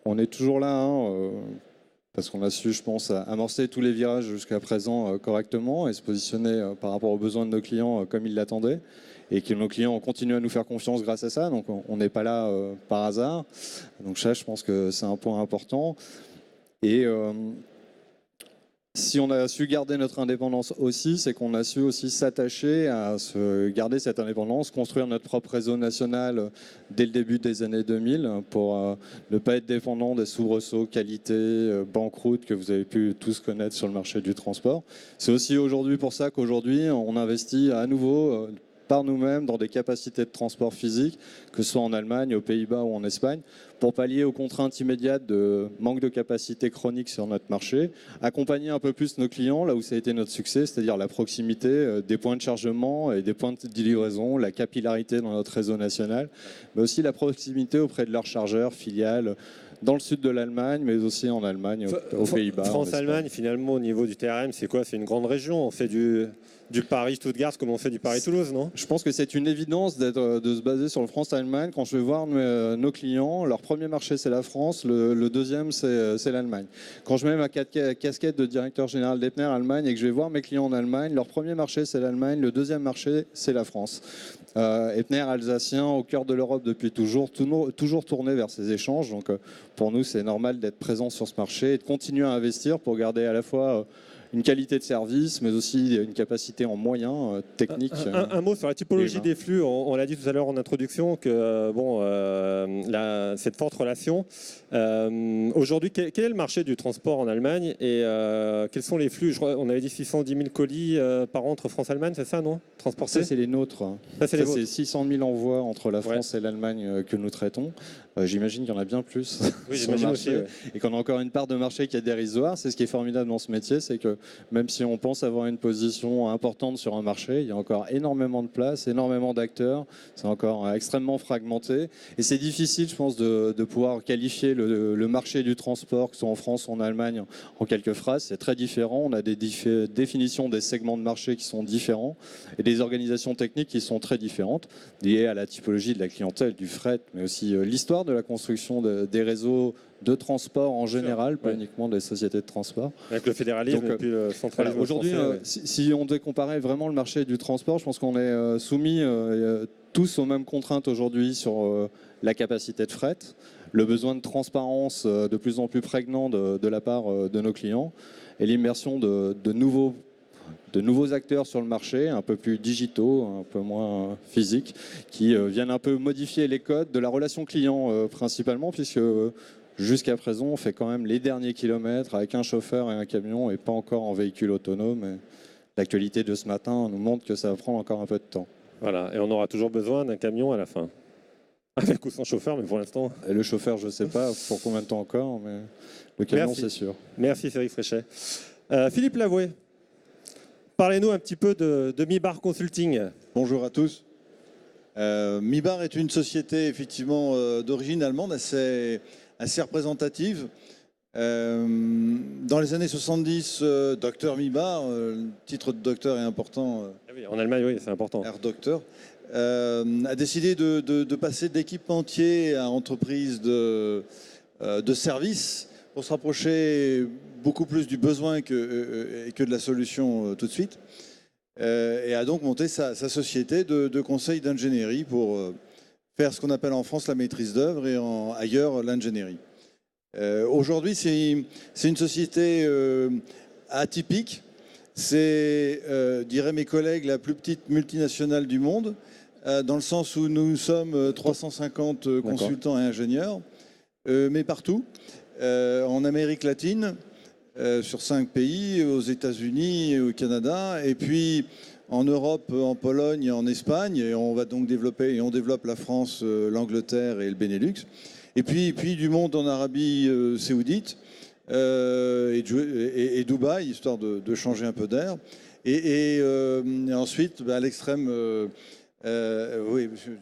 On est toujours là, parce qu'on a su, je pense, amorcer tous les virages jusqu'à présent correctement et se positionner par rapport aux besoins de nos clients comme ils l'attendaient. Et que nos clients ont continué à nous faire confiance grâce à ça. Donc on n'est pas là par hasard. Donc ça, je pense que c'est un point important. Et si on a su garder notre indépendance aussi, c'est qu'on a su aussi s'attacher à garder cette indépendance, construire notre propre réseau national dès le début des années 2000 pour ne pas être dépendant des soubresauts qualité, banqueroute que vous avez pu tous connaître sur le marché du transport. C'est aussi aujourd'hui pour ça qu'aujourd'hui, on investit à nouveau par nous-mêmes dans des capacités de transport physique, que ce soit en Allemagne, aux Pays-Bas ou en Espagne, pour pallier aux contraintes immédiates de manque de capacité chronique sur notre marché, accompagner un peu plus nos clients là où ça a été notre succès, c'est-à-dire la proximité des points de chargement et des points de livraison, la capillarité dans notre réseau national, mais aussi la proximité auprès de leurs chargeurs, filiales, dans le sud de l'Allemagne, mais aussi en Allemagne, aux Pays-Bas. France-Allemagne, finalement, au niveau du TRM, c'est quoi? C'est une grande région. On fait du Paris-Stuttgart comme on fait du Paris-Toulouse, non? Je pense que c'est une évidence de se baser sur le France-Allemagne. Quand je vais voir nos clients, leur premier marché, c'est la France, le deuxième, c'est l'Allemagne. Quand je mets ma casquette de directeur général d'Epner Allemagne et que je vais voir mes clients en Allemagne, leur premier marché, c'est l'Allemagne, le deuxième marché, c'est la France. Epner alsacien, au cœur de l'Europe depuis toujours tourné vers ces échanges. Donc pour nous, c'est normal d'être présent sur ce marché et de continuer à investir pour garder à la fois une qualité de service, mais aussi une capacité en moyens techniques. Un mot sur la typologie des flux. On l'a dit tout à l'heure en introduction que cette forte relation. Aujourd'hui, quel est le marché du transport en Allemagne et quels sont les flux? On avait dit 610 000 colis par an entre France et Allemagne, c'est ça, non? Transportés. Ça, c'est les nôtres. Ça, c'est 600 000 envois entre la France et l'Allemagne que nous traitons. J'imagine qu'il y en a bien plus sur le marché et qu'on a encore une part de marché qui est dérisoire. C'est ce qui est formidable dans ce métier, c'est que même si on pense avoir une position importante sur un marché, il y a encore énormément de place, énormément d'acteurs, c'est encore extrêmement fragmenté et c'est difficile, je pense, de pouvoir qualifier le marché du transport, que ce soit en France ou en Allemagne, en quelques phrases. C'est très différent, on a des définitions des segments de marché qui sont différents et des organisations techniques qui sont très différentes, liées à la typologie de la clientèle, du fret, mais aussi l'histoire de la construction des réseaux de transport en général, pas uniquement des sociétés de transport. Avec le fédéralisme et puis le centralisme. Aujourd'hui, si on devait comparer vraiment le marché du transport, je pense qu'on est soumis tous aux mêmes contraintes aujourd'hui sur la capacité de fret, le besoin de transparence de plus en plus prégnant de la part de nos clients et l'immersion de nouveaux acteurs sur le marché, un peu plus digitaux, un peu moins physiques, qui viennent un peu modifier les codes de la relation client principalement, puisque jusqu'à présent, on fait quand même les derniers kilomètres avec un chauffeur et un camion et pas encore en véhicule autonome. Et l'actualité de ce matin nous montre que ça va prendre encore un peu de temps. Voilà, et on aura toujours besoin d'un camion à la fin. Avec ou sans chauffeur, mais pour l'instant... Et le chauffeur, je ne sais pas pour combien de temps encore, mais le camion, c'est sûr. Merci Cédric Fréchet. Philippe Lavoué, parlez-nous un petit peu de Mibar Consulting. Bonjour à tous. Mibar est une société effectivement d'origine allemande assez représentative. Dans les années 70, docteur Mibar, le titre de docteur est important. Oui, en Allemagne, oui, c'est important. Herr Docteur, a décidé de passer d'équipementier à entreprise de service pour se rapprocher beaucoup plus du besoin que de la solution tout de suite. Et a donc monté sa société de conseil d'ingénierie pour faire ce qu'on appelle en France la maîtrise d'œuvre et ailleurs l'ingénierie. Aujourd'hui, c'est une société atypique. C'est, diraient mes collègues, la plus petite multinationale du monde, dans le sens où nous sommes 350 consultants et ingénieurs, mais partout, en Amérique latine, sur 5 pays, aux États-Unis et au Canada, et puis en Europe, en Pologne et en Espagne, et on va donc développer, et on développe la France, l'Angleterre et le Benelux, et puis du monde en Arabie saoudite et Dubaï, histoire de changer un peu d'air, et ensuite à l'extrême, oui, monsieur.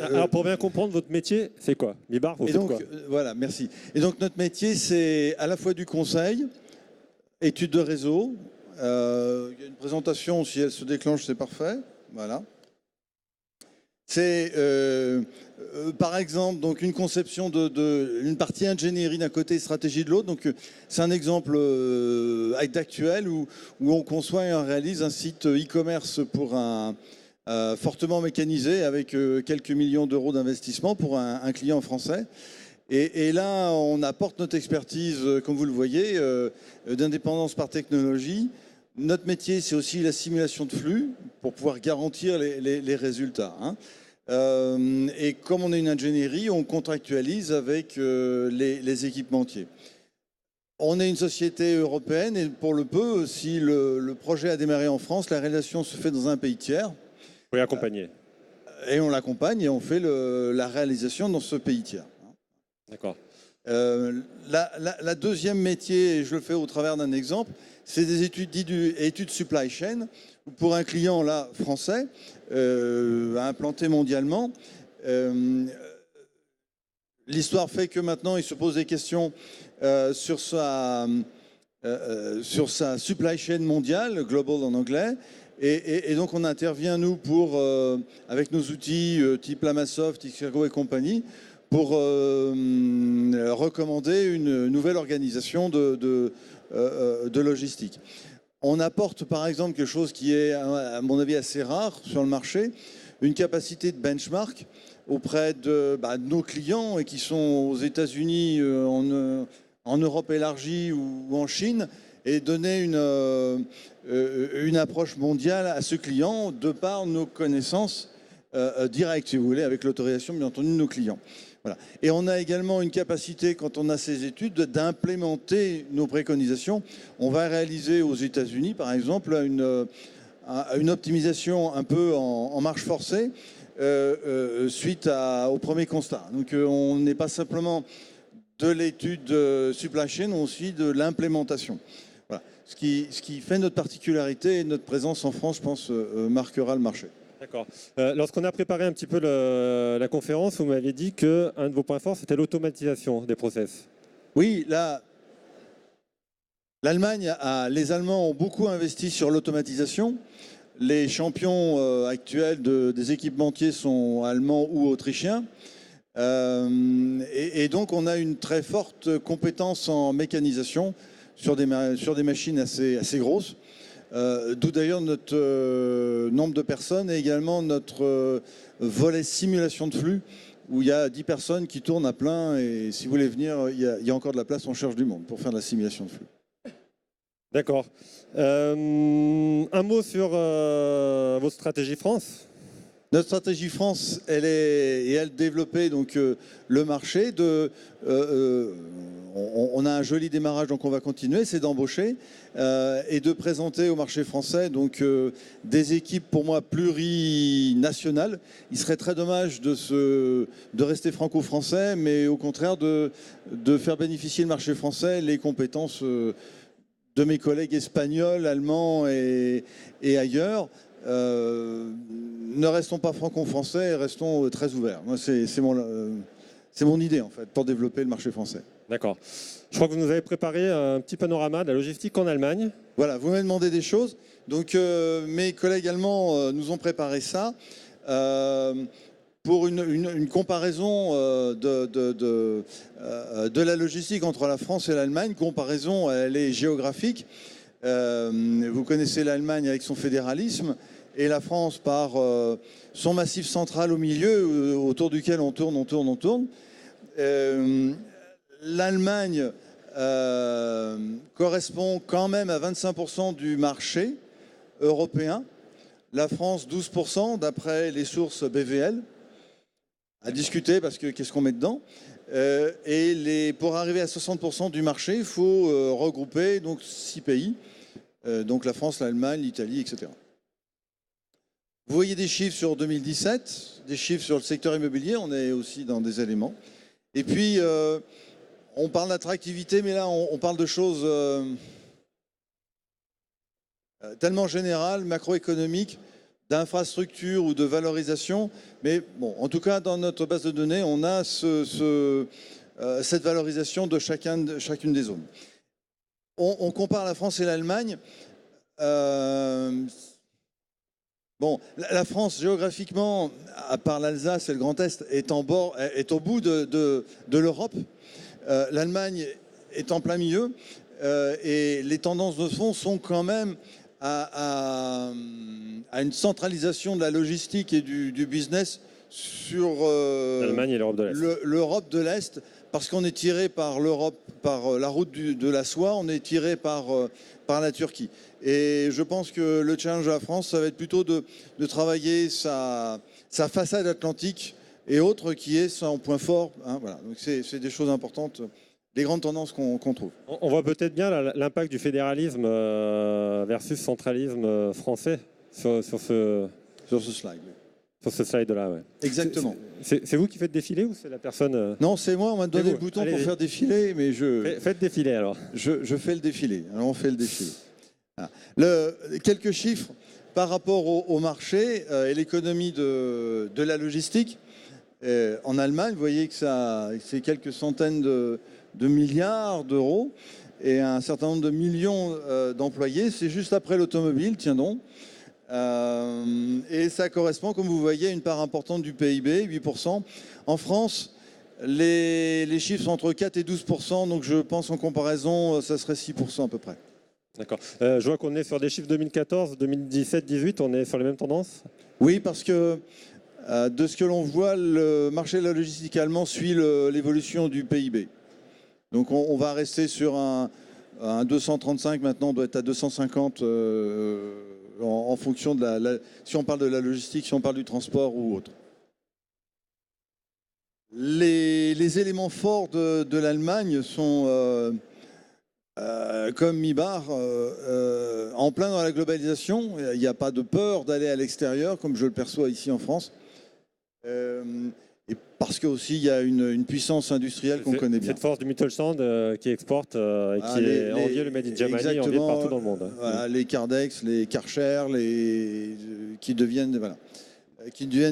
Alors pour bien comprendre, votre métier, c'est quoi? Mibar, vous faites quoi? Voilà, merci. Et donc notre métier, c'est à la fois du conseil, études de réseau. Il y a une présentation, si elle se déclenche, c'est parfait. Voilà. C'est par exemple donc une conception une partie ingénierie d'un côté, stratégie de l'autre. Donc c'est un exemple d'actuel où on conçoit et on réalise un site e-commerce pour fortement mécanisé avec quelques millions d'euros d'investissement pour un client français. Et là, on apporte notre expertise, comme vous le voyez, d'indépendance par technologie. Notre métier, c'est aussi la simulation de flux pour pouvoir garantir les résultats. Et comme on est une ingénierie, on contractualise avec les équipementiers. On est une société européenne et pour le peu, si le projet a démarré en France, la réalisation se fait dans un pays tiers. Oui, accompagné. Et on l'accompagne et on fait la réalisation dans ce pays tiers. D'accord. La deuxième métier, et je le fais au travers d'un exemple, c'est des études supply chain. Pour un client là, français, implanté mondialement, l'histoire fait que maintenant, il se pose des questions sur sa supply chain mondiale, global en anglais. Et donc, on intervient, nous, avec nos outils type Lamasoft, Xergo et compagnie, pour recommander une nouvelle organisation de logistique. On apporte, par exemple, quelque chose qui est, à mon avis, assez rare sur le marché, une capacité de benchmark auprès de nos clients et qui sont aux États-Unis, en Europe élargie ou en Chine, et donner une approche mondiale à ce client de par nos connaissances directes, si vous voulez, avec l'autorisation, bien entendu, de nos clients. Voilà. Et on a également une capacité, quand on a ces études, d'implémenter nos préconisations. On va réaliser aux États-Unis, par exemple, une optimisation un peu en marche forcée suite au premier constat. Donc on n'est pas simplement de l'étude supply chain, mais aussi de l'implémentation. Voilà. Ce qui fait notre particularité et notre présence en France, je pense, marquera le marché. D'accord. Lorsqu'on a préparé un petit peu la conférence, vous m'aviez dit qu'un de vos points forts, c'était l'automatisation des process. Oui, l'Allemagne, les Allemands ont beaucoup investi sur l'automatisation. Les champions actuels des équipementiers sont allemands ou autrichiens. Et donc, on a une très forte compétence en mécanisation sur des machines assez grosses. D'où d'ailleurs notre nombre de personnes et également notre volet simulation de flux où il y a 10 personnes qui tournent à plein et si vous voulez venir, il y a encore de la place, on cherche du monde pour faire de la simulation de flux. D'accord. Un mot sur votre stratégie France. Notre stratégie France, elle développait donc le marché. On a un joli démarrage, donc on va continuer, c'est d'embaucher et de présenter au marché français donc des équipes pour moi plurinationales. Il serait très dommage de rester franco-français, mais au contraire de faire bénéficier le marché français les compétences de mes collègues espagnols, allemands et ailleurs. Ne restons pas franco-français, restons très ouverts. Moi, c'est mon idée en fait pour développer le marché français. D'accord. Je crois que vous nous avez préparé un petit panorama de la logistique en Allemagne. Voilà, vous m'avez demandé des choses. Donc mes collègues allemands nous ont préparé ça pour une comparaison de la logistique entre la France et l'Allemagne. Comparaison, elle est géographique. Vous connaissez l'Allemagne avec son fédéralisme et la France par son massif central au milieu autour duquel on tourne. L'Allemagne correspond quand même à 25% du marché européen. La France, 12% d'après les sources BVL. À discuter parce que qu'est-ce qu'on met dedans. Et pour arriver à 60% du marché, il faut regrouper donc 6 pays. Donc la France, l'Allemagne, l'Italie, etc. Vous voyez des chiffres sur 2017, des chiffres sur le secteur immobilier, on est aussi dans des éléments. Et puis, on parle d'attractivité, mais là, on parle de choses tellement générales, macroéconomiques, d'infrastructure ou de valorisation. Mais bon, en tout cas, dans notre base de données, on a cette valorisation de chacune des zones. On compare la France et l'Allemagne. Bon, la France, géographiquement, à part l'Alsace et le Grand Est, est au bout de l'Europe. L'Allemagne est en plein milieu. Et les tendances de fond sont quand même à une centralisation de la logistique et du business sur l'Allemagne et l'Europe de l'Est. L'Europe de l'Est, parce qu'on est tiré par l'Europe, par la route de la soie, on est tiré par la Turquie. Et je pense que le challenge de la France, ça va être plutôt de travailler sa façade atlantique et autres qui est son point fort. Hein, voilà. Donc c'est des choses importantes, les grandes tendances qu'on trouve. On voit peut-être bien l'impact du fédéralisme versus centralisme français sur ce slide. Sur ce slide-là, ouais. Exactement. C'est vous qui faites défiler ou c'est la personne Non, c'est moi, on m'a donné le bouton pour faire défiler, mais Faites défiler alors. Je fais le défilé, alors on fait le défilé. Quelques chiffres par rapport au marché et l'économie de la logistique. En Allemagne, vous voyez que c'est quelques centaines de milliards d'euros et un certain nombre de millions d'employés. C'est juste après l'automobile, tiens donc. Et ça correspond, comme vous voyez, à une part importante du PIB, 8%. En France, les chiffres sont entre 4 et 12%, donc je pense en comparaison, ça serait 6% à peu près. D'accord. Je vois qu'on est sur des chiffres 2014, 2017, 2018, on est sur les mêmes tendances? Oui, parce que de ce que l'on voit, le marché de la logistique allemand suit l'évolution du PIB. Donc on va rester sur un 235, maintenant on doit être à 250 en fonction de si on parle de la logistique, si on parle du transport ou autre. Les éléments forts de l'Allemagne sont, comme Mibar, en plein dans la globalisation. Il n'y a pas de peur d'aller à l'extérieur, comme je le perçois ici en France. Et parce qu'aussi il y a une puissance industrielle qu'on connaît bien. Cette force du Mittelstand qui exporte et qui est envié le Made in Germany, envié partout dans le monde. Voilà, les Cardex, les Karcher, qui deviennent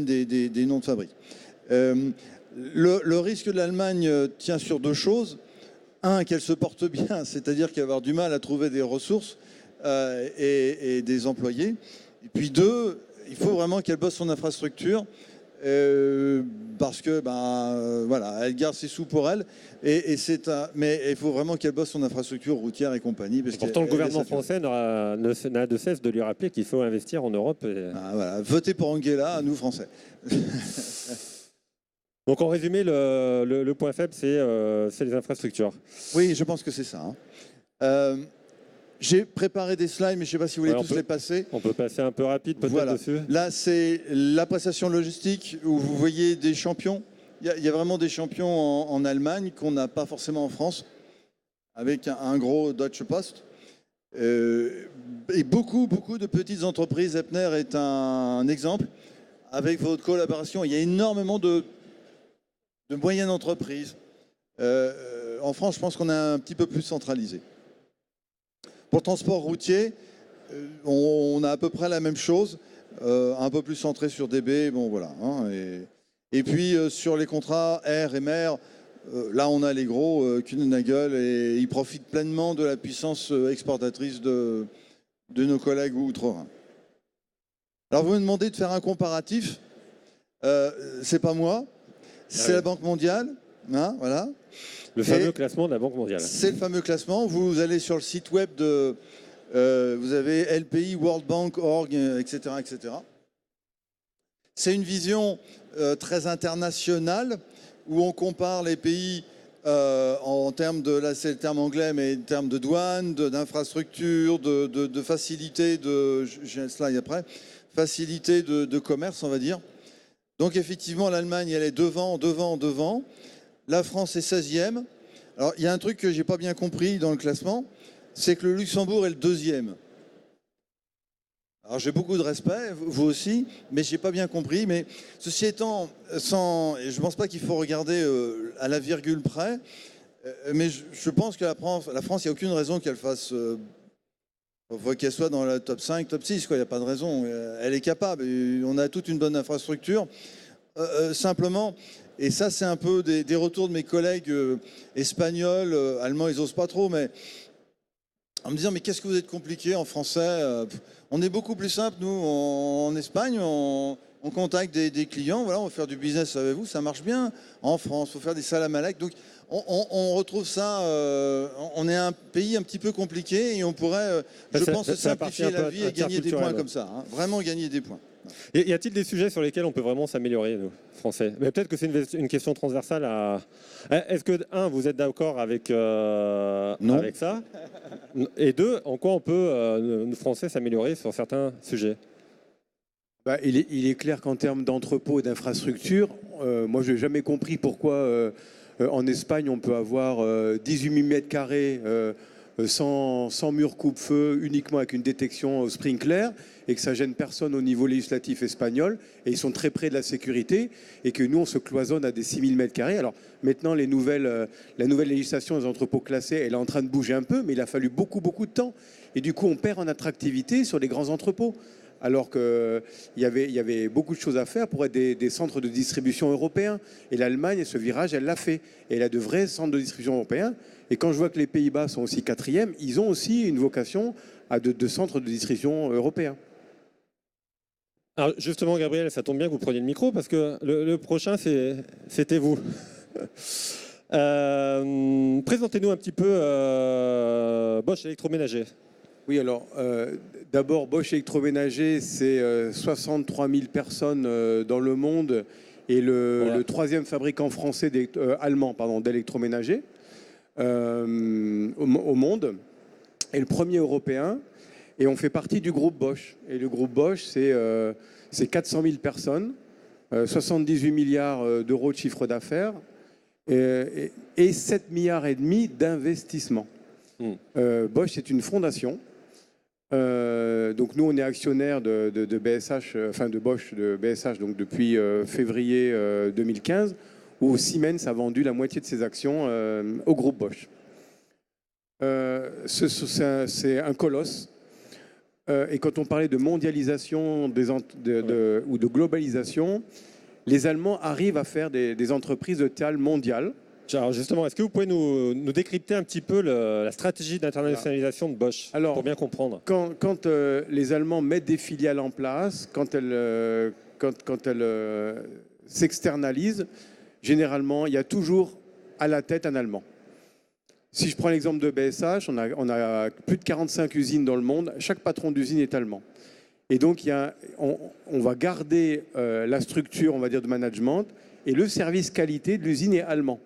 des noms de fabrique. Le risque de l'Allemagne tient sur deux choses. Un, qu'elle se porte bien, c'est-à-dire qu'elle va avoir du mal à trouver des ressources et des employés. Et puis deux, il faut vraiment qu'elle bosse son infrastructure parce que voilà, elle garde ses sous pour elle. Mais il faut vraiment qu'elle bosse son infrastructure routière et compagnie. Parce pourtant, le gouvernement français n'a de cesse de lui rappeler qu'il faut investir en Europe. Voilà, votez pour Angela, à nous Français. Donc en résumé, le point faible, c'est les infrastructures. Oui, je pense que c'est ça. J'ai préparé des slides, mais je ne sais pas si vous voulez tous les passer. On peut passer un peu rapide peut-être dessus. Là, c'est l'appréciation logistique où vous voyez des champions. Il y a vraiment des champions en Allemagne qu'on n'a pas forcément en France, avec un gros Deutsche Post. Et beaucoup de petites entreprises. Epner est un exemple. Avec votre collaboration, il y a énormément de moyennes entreprises. En France, je pense qu'on est un petit peu plus centralisé. Pour le transport routier, on a à peu près la même chose, un peu plus centré sur DB, bon voilà. Et puis sur les contrats air et mer, là on a les gros, Kuehne+Nagel, et ils profitent pleinement de la puissance exportatrice de nos collègues outre-Rhin. Alors vous me demandez de faire un comparatif, c'est pas moi, c'est la Banque mondiale, voilà. Le fameux classement de la Banque mondiale. C'est le fameux classement. Vous allez sur le site web de... vous avez LPI, World Bank, Org, etc. etc. C'est une vision très internationale où on compare les pays en termes de... Là, c'est le terme anglais, mais en termes de douane, d'infrastructure, de facilité de... J'ai un slide après. Facilité de commerce, on va dire. Donc, effectivement, l'Allemagne, elle est devant. La France est 16e. Alors, il y a un truc que je n'ai pas bien compris dans le classement, c'est que le Luxembourg est le 2e. Alors, j'ai beaucoup de respect, vous aussi, mais je n'ai pas bien compris. Mais ceci étant, je ne pense pas qu'il faut regarder à la virgule près, mais je pense que la France, il n'y a aucune raison qu'elle fasse... qu'elle soit dans le top 5, top 6, il n'y a pas de raison. Elle est capable. On a toute une bonne infrastructure. Simplement... Et ça, c'est un peu des retours de mes collègues espagnols, allemands, ils n'osent pas trop, mais en me disant, mais qu'est-ce que vous êtes compliqué en français? On est beaucoup plus simple, nous, en Espagne, on contacte des clients, voilà, on va faire du business avec vous, ça marche bien. En France, il faut faire des salam alek. Donc, on retrouve ça, on est un pays un petit peu compliqué et on pourrait, je pense, simplifier la vie et gagner des points comme ça, vraiment gagner des points. Y a-t-il des sujets sur lesquels on peut vraiment s'améliorer, nous, Français? Mais peut-être que c'est une question transversale à... Est-ce que, vous êtes d'accord avec ça? Et deux, en quoi on peut, nous, Français, s'améliorer sur certains sujets? Il est clair qu'en termes d'entrepôt et d'infrastructure, moi, je n'ai jamais compris pourquoi en Espagne, on peut avoir 18 000 mètres carrés sans mur coupe-feu, uniquement avec une détection sprinkler, et que ça gêne personne au niveau législatif espagnol, et ils sont très près de la sécurité, et que nous, on se cloisonne à des 6 000 mètres carrés. Alors maintenant, la nouvelle législation des entrepôts classés, elle est en train de bouger un peu, mais il a fallu beaucoup de temps. Et du coup, on perd en attractivité sur les grands entrepôts. alors qu'il y avait beaucoup de choses à faire pour être des centres de distribution européens. Et l'Allemagne, ce virage, elle l'a fait. Et elle a de vrais centres de distribution européens. Et quand je vois que les Pays-Bas sont aussi 4e, ils ont aussi une vocation à de centres de distribution européens. Alors justement, Gabriel, ça tombe bien que vous preniez le micro parce que le prochain, c'était vous. Présentez-nous un petit peu Bosch Électroménager. Oui, alors d'abord, Bosch Électroménager, c'est 63 000 personnes dans le monde et le troisième fabricant français allemand d'électroménager au monde et le premier européen. Et on fait partie du groupe Bosch. Et le groupe Bosch, c'est 400 000 personnes, 78 milliards d'euros de chiffre d'affaires et 7,5 milliards d'investissement. Bosch, c'est une fondation. Donc nous, on est actionnaire de BSH, enfin de Bosch, de BSH, donc depuis février 2015, où Siemens a vendu la moitié de ses actions au groupe Bosch. C'est un colosse. Et quand on parlait de mondialisation ou de globalisation, les Allemands arrivent à faire des entreprises de taille mondiale. Alors justement, est-ce que vous pouvez nous décrypter un petit peu la stratégie d'internationalisation de Bosch pour bien comprendre? Quand les Allemands mettent des filiales en place, quand elles s'externalisent, généralement, il y a toujours à la tête un Allemand. Si je prends l'exemple de BSH, on a plus de 45 usines dans le monde. Chaque patron d'usine est allemand. Et donc, on va garder la structure, on va dire, de management, et le service qualité de l'usine est allemand.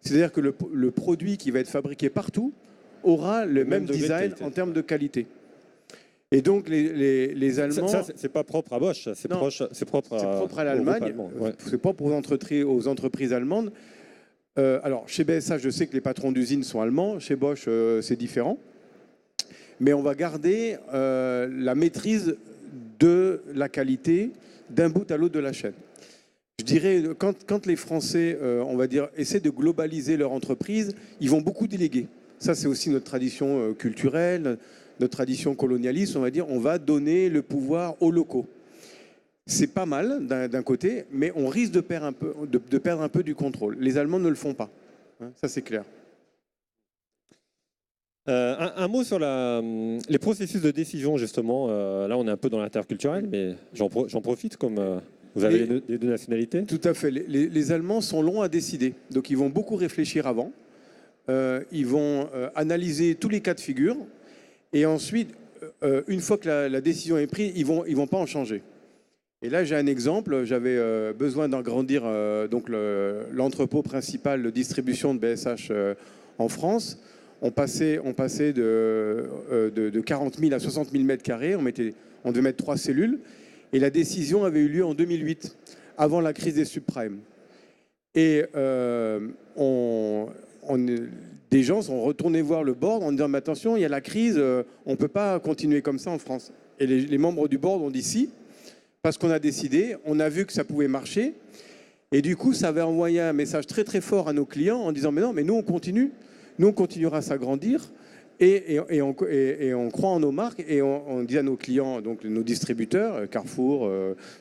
C'est-à-dire que le produit qui va être fabriqué partout aura le même design en termes de qualité. Et donc, les Allemands... Ça c'est pas propre à Bosch, c'est propre à l'Allemagne, c'est propre aux entreprises allemandes. Alors, chez BSH, je sais que les patrons d'usine sont allemands. Chez Bosch, c'est différent. Mais on va garder la maîtrise de la qualité d'un bout à l'autre de la chaîne. Je dirais, quand les Français, on va dire, essaient de globaliser leur entreprise, ils vont beaucoup déléguer. Ça, c'est aussi notre tradition culturelle, notre tradition colonialiste. On va dire, on va donner le pouvoir aux locaux. C'est pas mal d'un côté, mais on risque de perdre un peu du contrôle. Les Allemands ne le font pas. Ça, c'est clair. Un mot sur les processus de décision, justement. Là, on est un peu dans l'interculturel, mais j'en profite comme vous avez les deux nationalités. Tout à fait. Les Allemands sont longs à décider. Donc, ils vont beaucoup réfléchir avant. Ils vont analyser tous les cas de figure. Et ensuite, une fois que la décision est prise, ils vont pas en changer. Et là, j'ai un exemple. J'avais besoin d'agrandir l'entrepôt principal de distribution de BSH en France. On passait de 40 000 à 60 000 mètres carrés. On devait mettre 3 cellules. Et la décision avait eu lieu en 2008, avant la crise des subprimes. Et des gens sont retournés voir le board en disant « Mais attention, il y a la crise, on ne peut pas continuer comme ça en France. » Et les membres du board ont dit « Si ». Parce qu'on a décidé, on a vu que ça pouvait marcher. Et du coup, ça avait envoyé un message très très fort à nos clients en disant « Mais non, mais nous on continue. Nous on continuera à s'agrandir. » Et on croit en nos marques. Et on dit à nos clients, donc nos distributeurs, Carrefour,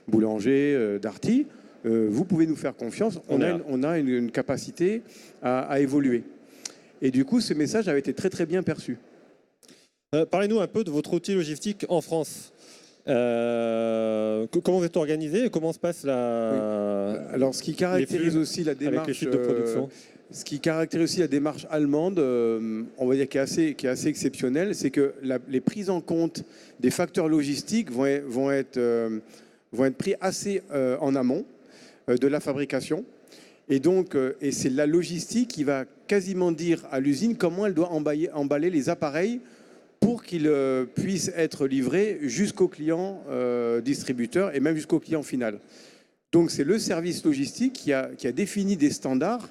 Boulanger, Darty, vous pouvez nous faire confiance. On a une capacité à évoluer. Et du coup, ce message avait été très très bien perçu. Parlez-nous un peu de votre outil logistique en France. Comment vous êtes organisé et comment se passe Alors, ce qui caractérise aussi la démarche de production. Ce qui caractérise aussi la démarche allemande, on va dire qui est assez exceptionnelle, c'est que les prises en compte des facteurs logistiques vont être pris assez en amont de la fabrication. Et donc, c'est la logistique qui va quasiment dire à l'usine comment elle doit emballer les appareils pour qu'ils puissent être livrés jusqu'au client distributeur et même jusqu'au client final. Donc, c'est le service logistique qui a défini des standards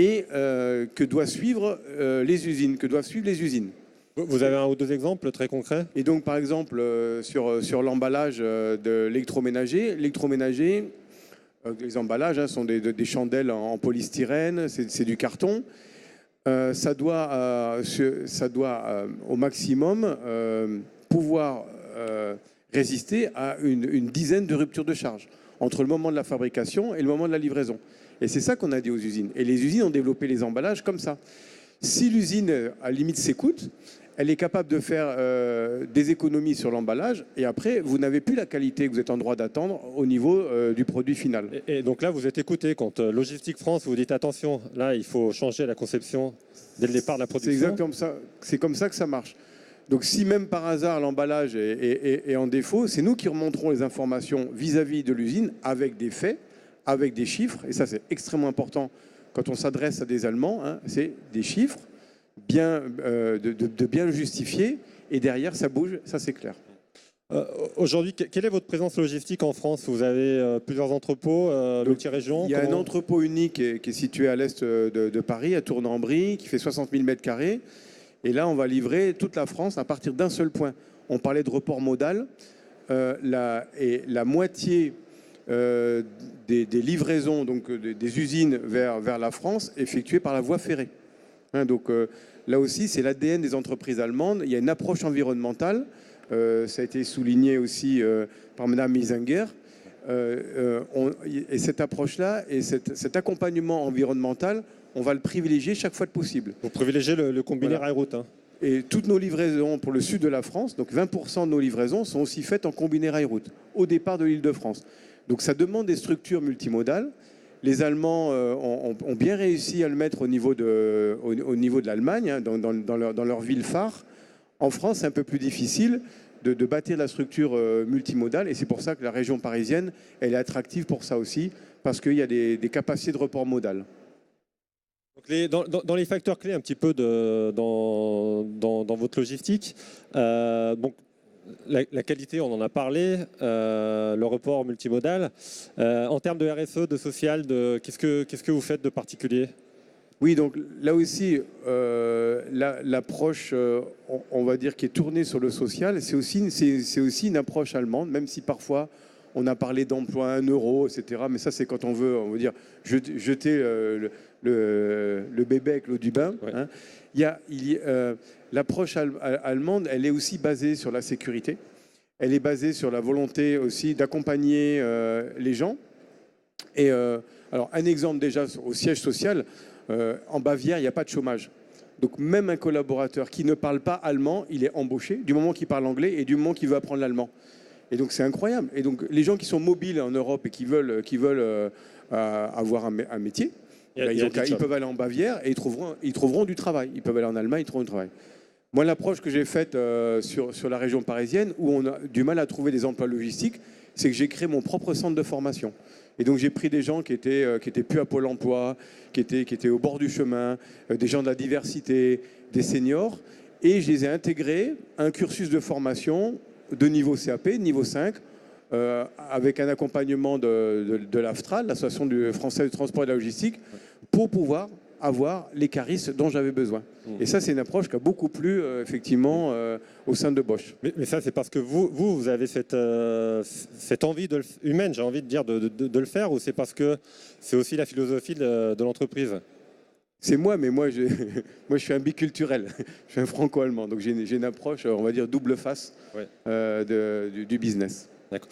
et que doivent suivre les usines. Vous avez un ou deux exemples très concrets? Et donc, par exemple, sur l'emballage de l'électroménager, les emballages sont des chandelles en polystyrène, c'est du carton. Ça doit au maximum pouvoir résister à une dizaine de ruptures de charge entre le moment de la fabrication et le moment de la livraison. Et c'est ça qu'on a dit aux usines. Et les usines ont développé les emballages comme ça. Si l'usine, à la limite, s'écoute, elle est capable de faire des économies sur l'emballage et après, vous n'avez plus la qualité que vous êtes en droit d'attendre au niveau du produit final. Et donc là, vous êtes écouté quand Logistique France vous dites attention, là, il faut changer la conception dès le départ de la production. C'est exactement ça. C'est comme ça que ça marche. Donc si même par hasard l'emballage est en défaut, c'est nous qui remonterons les informations vis-à-vis de l'usine avec des faits, avec des chiffres. Et ça, c'est extrêmement important quand on s'adresse à des Allemands. Hein, c'est des chiffres bien, de bien justifier. Et derrière, ça bouge. Ça, c'est clair. Aujourd'hui, quelle est votre présence logistique en France? Vous avez plusieurs entrepôts, multi-régions. Il y a un entrepôt unique qui est situé à l'est de Paris, à Tournan-en-Brie, qui fait 60 000 m². Et là, on va livrer toute la France à partir d'un seul point. On parlait de report modal. La moitié des livraisons donc, des usines vers la France effectuées par la voie ferrée. Hein, donc là aussi, c'est l'ADN des entreprises allemandes. Il y a une approche environnementale. Ça a été souligné aussi par Mme Miesinger. Et cette approche-là et cet accompagnement environnemental, on va le privilégier chaque fois que possible. Vous privilégiez le combiné rail-route. Hein. Et toutes nos livraisons pour le sud de la France, donc 20% de nos livraisons sont aussi faites en combiné rail-route, au départ de l'Île-de-France. Donc ça demande des structures multimodales. Les Allemands ont bien réussi à le mettre au niveau de l'Allemagne, hein, dans leur ville phare. En France, c'est un peu plus difficile de bâtir la structure multimodale. Et c'est pour ça que la région parisienne, elle est attractive pour ça aussi, parce qu'il y a des capacités de report modal. Dans les facteurs clés un petit peu dans votre logistique, donc, la qualité, on en a parlé, le report multimodal. En termes de RSE, de social, qu'est-ce que vous faites de particulier? Oui, donc là aussi, l'approche, on va dire, qui est tournée sur le social, c'est aussi une approche allemande, même si parfois on a parlé d'emploi à 1 euro, etc. Mais ça, c'est quand on veut dire, jeter le bébé avec l'eau du bain. Ouais. Hein. L'approche allemande, elle est aussi basée sur la sécurité. Elle est basée sur la volonté aussi d'accompagner les gens. Et alors, un exemple déjà au siège social, en Bavière, il n'y a pas de chômage. Donc même un collaborateur qui ne parle pas allemand, il est embauché du moment qu'il parle anglais et du moment qu'il veut apprendre l'allemand. Et donc c'est incroyable. Et donc les gens qui sont mobiles en Europe et qui veulent avoir un métier, ils peuvent aller en Bavière et ils trouveront du travail. Ils peuvent aller en Allemagne, ils trouveront du travail. Moi, l'approche que j'ai faite sur la région parisienne, où on a du mal à trouver des emplois logistiques, c'est que j'ai créé mon propre centre de formation. Et donc j'ai pris des gens qui étaient plus à Pôle emploi, qui étaient au bord du chemin, des gens de la diversité, des seniors, et je les ai intégrés à un cursus de formation de niveau CAP, niveau 5, avec un accompagnement de l'AFTRA, l'Association française du transport et de la logistique, pour pouvoir avoir les caristes dont j'avais besoin. Et ça, c'est une approche qui a beaucoup plu, effectivement, au sein de Bosch. Mais ça, c'est parce que vous avez cette envie humaine, j'ai envie de dire, de le faire, ou c'est parce que c'est aussi la philosophie de l'entreprise? C'est moi, mais moi, je suis un biculturel. Je suis un franco-allemand. Donc, j'ai une approche, on va dire, double face du business. D'accord.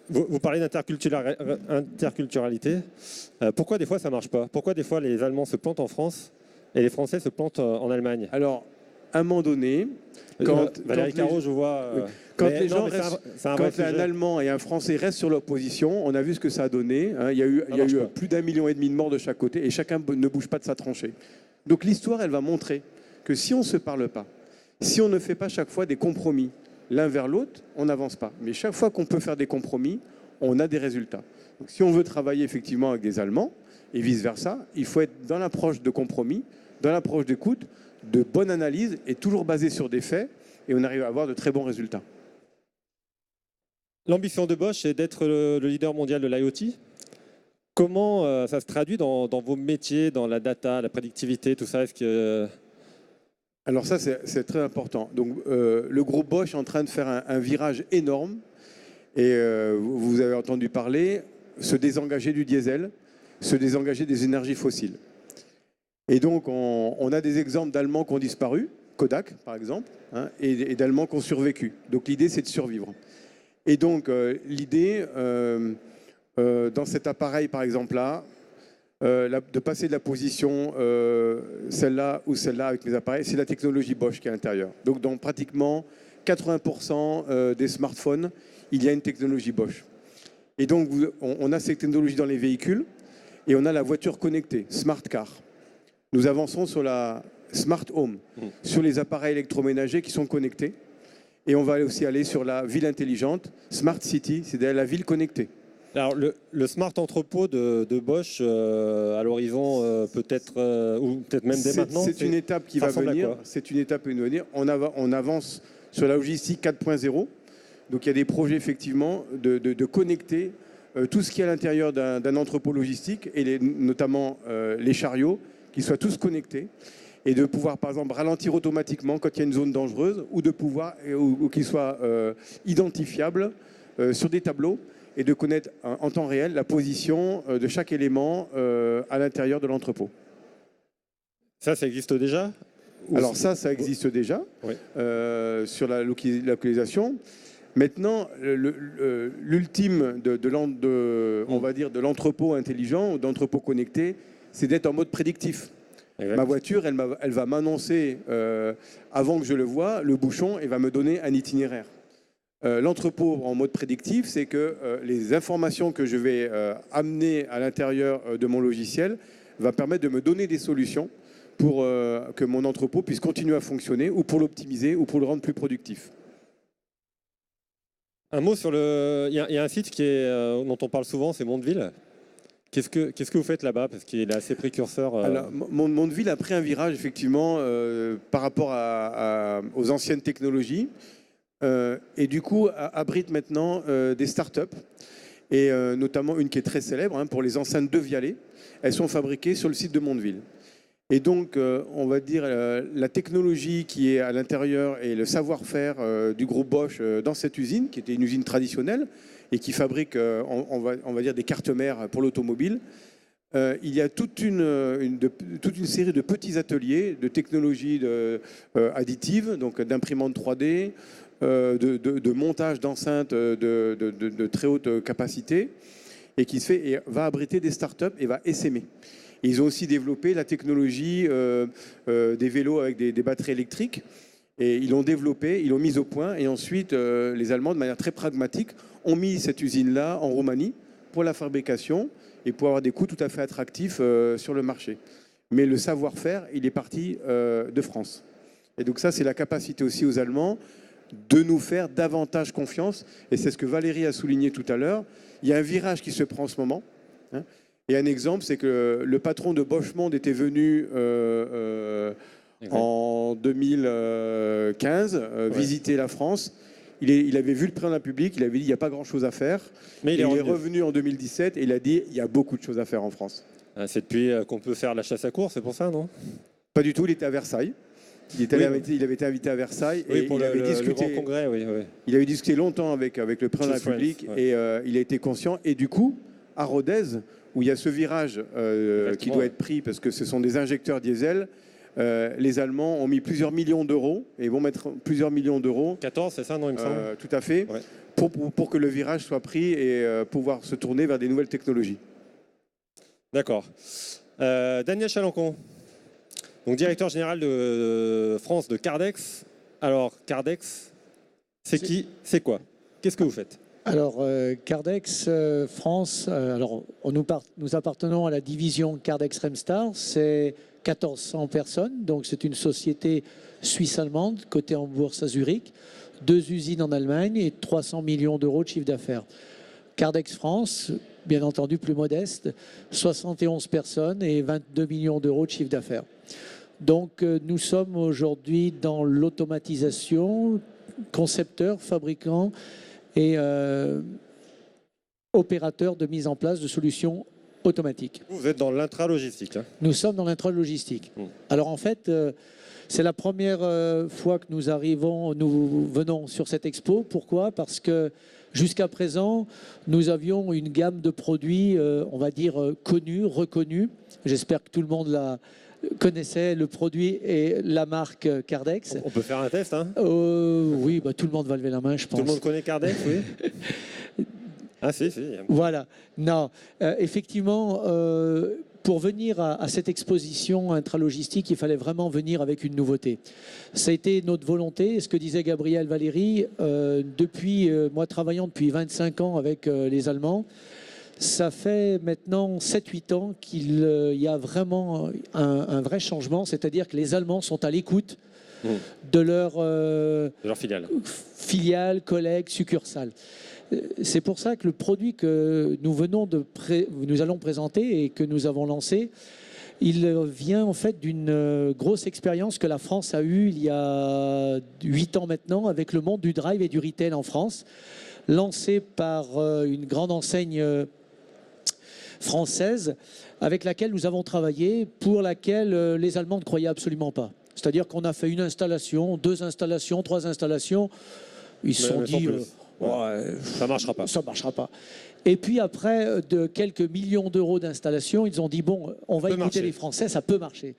Vous parlez d'interculturalité. Pourquoi des fois ça ne marche pas? Pourquoi des fois les Allemands se plantent en France et les Français se plantent en Allemagne? Alors, à un moment donné, Valérie Carreau, je vois. Quand un Allemand et un Français restent sur leur position, on a vu ce que ça a donné. Hein, il y a eu plus d'1,5 million de morts de chaque côté et chacun ne bouge pas de sa tranchée. Donc l'histoire, elle va montrer que si on ne se parle pas, si on ne fait pas chaque fois des compromis l'un vers l'autre, on n'avance pas. Mais chaque fois qu'on peut faire des compromis, on a des résultats. Donc, si on veut travailler effectivement avec des Allemands et vice-versa, il faut être dans l'approche de compromis, dans l'approche d'écoute, de bonne analyse et toujours basé sur des faits, et on arrive à avoir de très bons résultats. L'ambition de Bosch est d'être le leader mondial de l'IoT. Comment ça se traduit dans vos métiers, dans la data, la prédictivité, tout ça? Alors ça, c'est très important. Donc, le groupe Bosch est en train de faire un virage énorme. Et vous avez entendu parler, se désengager du diesel, se désengager des énergies fossiles. Et donc, on a des exemples d'Allemands qui ont disparu, Kodak par exemple, hein, et d'Allemands qui ont survécu. Donc l'idée, c'est de survivre. Et donc, l'idée, dans cet appareil, par exemple là, de passer de la position celle-là ou celle-là avec mes appareils, c'est la technologie Bosch qui est à l'intérieur. Donc, dans pratiquement 80% des smartphones, il y a une technologie Bosch. Et donc, on a cette technologie dans les véhicules et on a la voiture connectée, Smart Car. Nous avançons sur la Smart Home, sur les appareils électroménagers qui sont connectés. Et on va aussi aller sur la ville intelligente, Smart City, c'est-à-dire la ville connectée. Alors, le smart entrepôt de Bosch, à l'horizon, peut-être, ou peut-être même dès maintenant. C'est une étape qui va venir. C'est une étape qui va venir. On avance sur la logistique 4.0. Donc, il y a des projets, effectivement, de connecter tout ce qui est à l'intérieur d'un entrepôt logistique, et notamment les chariots, qu'ils soient tous connectés. Et de pouvoir, par exemple, ralentir automatiquement quand il y a une zone dangereuse, ou de pouvoir, ou qu'ils soient identifiables sur des tableaux, et de connaître en temps réel la position de chaque élément à l'intérieur de l'entrepôt. Ça existe déjà? Alors ça existe déjà, oui. Sur la localisation. Maintenant, l'ultime on va dire de l'entrepôt intelligent ou d'entrepôt connecté, c'est d'être en mode prédictif. Exact. Ma voiture, elle va m'annoncer, avant que je le voie, le bouchon, et va me donner un itinéraire. L'entrepôt en mode prédictif, c'est que les informations que je vais amener à l'intérieur de mon logiciel va permettre de me donner des solutions pour que mon entrepôt puisse continuer à fonctionner, ou pour l'optimiser, ou pour le rendre plus productif. Un mot sur le... Il y a un site dont on parle souvent, c'est Mondeville. Qu'est-ce que vous faites là-bas? Parce qu'il est assez précurseur. Alors, Mondeville a pris un virage, effectivement, par rapport aux anciennes technologies. Et du coup, abrite maintenant des startups, et notamment une qui est très célèbre, pour les enceintes de Vialet. Elles sont fabriquées sur le site de Mondeville. Et donc, on va dire, la technologie qui est à l'intérieur et le savoir-faire du groupe Bosch dans cette usine, qui était une usine traditionnelle et qui fabrique, on va dire, des cartes mères pour l'automobile. Il y a toute une série de petits ateliers de technologies additives, donc d'imprimantes 3D, de montage d'enceintes de très haute capacité, et qui va abriter des startups et va essaimer. Et ils ont aussi développé la technologie des vélos avec des batteries électriques, et ils l'ont développé, ils l'ont mise au point, et ensuite les Allemands, de manière très pragmatique, ont mis cette usine-là en Roumanie pour la fabrication et pour avoir des coûts tout à fait attractifs sur le marché. Mais le savoir-faire, il est parti de France. Et donc ça, c'est la capacité aussi aux Allemands de nous faire davantage confiance. Et c'est ce que Valérie a souligné tout à l'heure. Il y a un virage qui se prend en ce moment. Et un exemple, c'est que le patron de Bosch Monde était venu en 2015 visiter la France. Il avait vu le président de la République, il avait dit il n'y a pas grand-chose à faire. Mais il est revenu en 2017 et il a dit il y a beaucoup de choses à faire en France. C'est depuis qu'on peut faire la chasse à courre, c'est pour ça, non? Pas du tout, il était à Versailles. Il avait été invité à Versailles, et il avait discuté. Le grand congrès, oui. Il avait discuté longtemps avec le président de la République, et il a été conscient. Et du coup, à Rodez, où il y a ce virage qui doit être pris parce que ce sont des injecteurs diesel, les Allemands ont mis plusieurs millions d'euros, et vont mettre plusieurs millions d'euros. 14, c'est ça, non, il me semble. Tout à fait, ouais. pour que le virage soit pris et pouvoir se tourner vers des nouvelles technologies. D'accord. Daniel Chalancon, donc directeur général de France de Kardex. Alors, Kardex, c'est qui? C'est quoi? Qu'est-ce que vous faites? Alors, Kardex France, nous appartenons à la division Kardex Remstar, c'est 1400 personnes, donc c'est une société suisse-allemande, cotée en bourse à Zurich, 2 usines en Allemagne et 300 millions d'euros de chiffre d'affaires. Kardex France, bien entendu plus modeste, 71 personnes et 22 millions d'euros de chiffre d'affaires. Donc nous sommes aujourd'hui dans l'automatisation, concepteurs, fabricants et opérateurs de mise en place de solutions automatiques. Vous êtes dans l'intralogistique. Nous sommes dans l'intralogistique. Alors en fait, c'est la première fois que nous venons sur cette expo. Pourquoi? Parce que jusqu'à présent, nous avions une gamme de produits, on va dire, connus, reconnus. J'espère que tout le monde connaissait le produit et la marque Kardex. On peut faire un test, hein? Oui, bah, tout le monde va lever la main, je pense. Tout le monde connaît Kardex, oui. Ah si. Voilà. Non, effectivement, pour venir à cette exposition intralogistique, il fallait vraiment venir avec une nouveauté. Ça a été notre volonté, ce que disait Gabriel Valéry, moi travaillant depuis 25 ans avec les Allemands, ça fait maintenant 7-8 ans qu'il y a vraiment un vrai changement, c'est-à-dire que les Allemands sont à l'écoute de leur filiales, collègues, succursales. C'est pour ça que le produit que nous allons présenter et que nous avons lancé, il vient en fait d'une grosse expérience que la France a eue il y a 8 ans maintenant avec le monde du drive et du retail en France, lancé par une grande enseigne française avec laquelle nous avons travaillé, pour laquelle les Allemands ne croyaient absolument pas. C'est-à-dire qu'on a fait une installation, 2 installations, 3 installations. Ils se sont dit... ça marchera pas. Ça marchera pas. Et puis après de quelques millions d'euros d'installation, ils ont dit bon, on va écouter les Français, ça peut marcher.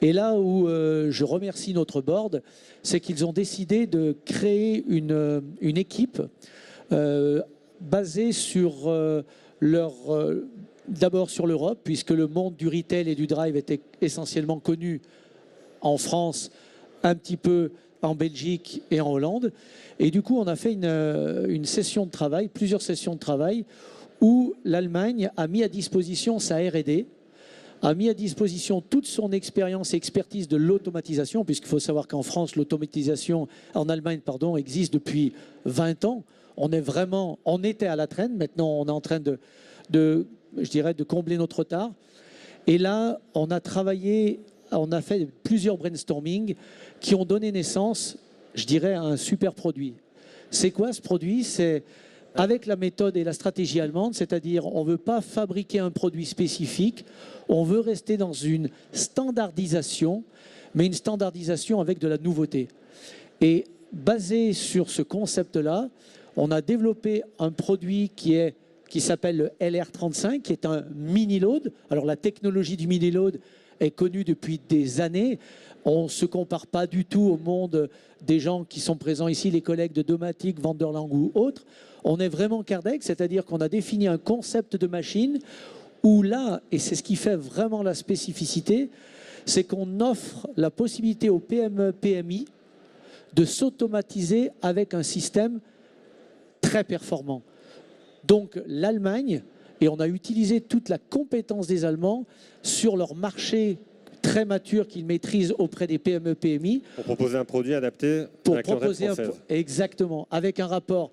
Et là où je remercie notre board, c'est qu'ils ont décidé de créer une équipe basée sur d'abord sur l'Europe, puisque le monde du retail et du drive était essentiellement connu en France, un petit peu en Belgique et en Hollande. Et du coup, on a fait une session de travail, plusieurs sessions de travail, où l'Allemagne a mis à disposition sa R&D, a mis à disposition toute son expérience et expertise de l'automatisation, puisqu'il faut savoir qu'en France, l'automatisation, en Allemagne, pardon, existe depuis 20 ans. On était à la traîne, maintenant on est en train de combler notre retard. Et là, on a fait plusieurs brainstorming qui ont donné naissance, je dirais, à un super produit. C'est quoi ce produit? C'est avec la méthode et la stratégie allemande, c'est-à-dire on ne veut pas fabriquer un produit spécifique, on veut rester dans une standardisation, mais une standardisation avec de la nouveauté. Et basé sur ce concept-là, on a développé un produit qui s'appelle le LR35, qui est un mini-load. Alors la technologie du mini-load est connue depuis des années. On ne se compare pas du tout au monde des gens qui sont présents ici, les collègues de Domatic, Vanderlang ou autres. On est vraiment Kardex, c'est-à-dire qu'on a défini un concept de machine où là, et c'est ce qui fait vraiment la spécificité, c'est qu'on offre la possibilité aux PME, PMI de s'automatiser avec un système très performant. Donc l'Allemagne, et on a utilisé toute la compétence des Allemands sur leur marché très mature qu'ils maîtrisent auprès des PME, PMI. Pour proposer un produit adapté à la clientèle française. Exactement, avec un rapport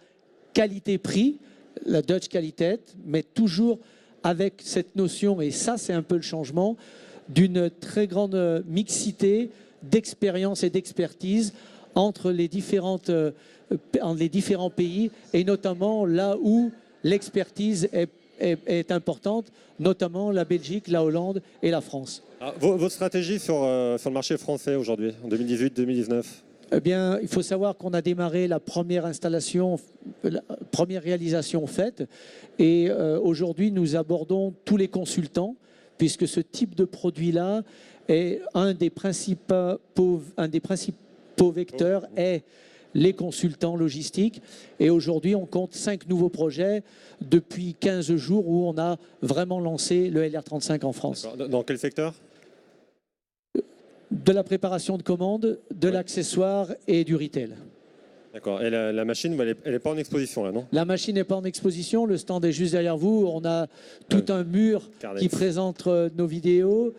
qualité-prix, la Dutch Qualität, mais toujours avec cette notion, et ça c'est un peu le changement, d'une très grande mixité d'expérience et d'expertise entre les différents pays, et notamment là où l'expertise est importante, notamment la Belgique, la Hollande et la France. Votre stratégie sur le marché français aujourd'hui, en 2018-2019? Eh bien, il faut savoir qu'on a démarré la première installation, la première réalisation faite, et aujourd'hui nous abordons tous les consultants, puisque ce type de produit-là est un des principaux vecteurs est les consultants logistiques. Et aujourd'hui, on compte 5 nouveaux projets depuis 15 jours où on a vraiment lancé le LR35 en France. Dans quel secteur? De la préparation de commandes, de l'accessoire et du retail. D'accord. Et la machine, elle n'est pas en exposition là, non? La machine n'est pas en exposition. Le stand est juste derrière vous. On a tout un mur qui présente nos vidéos.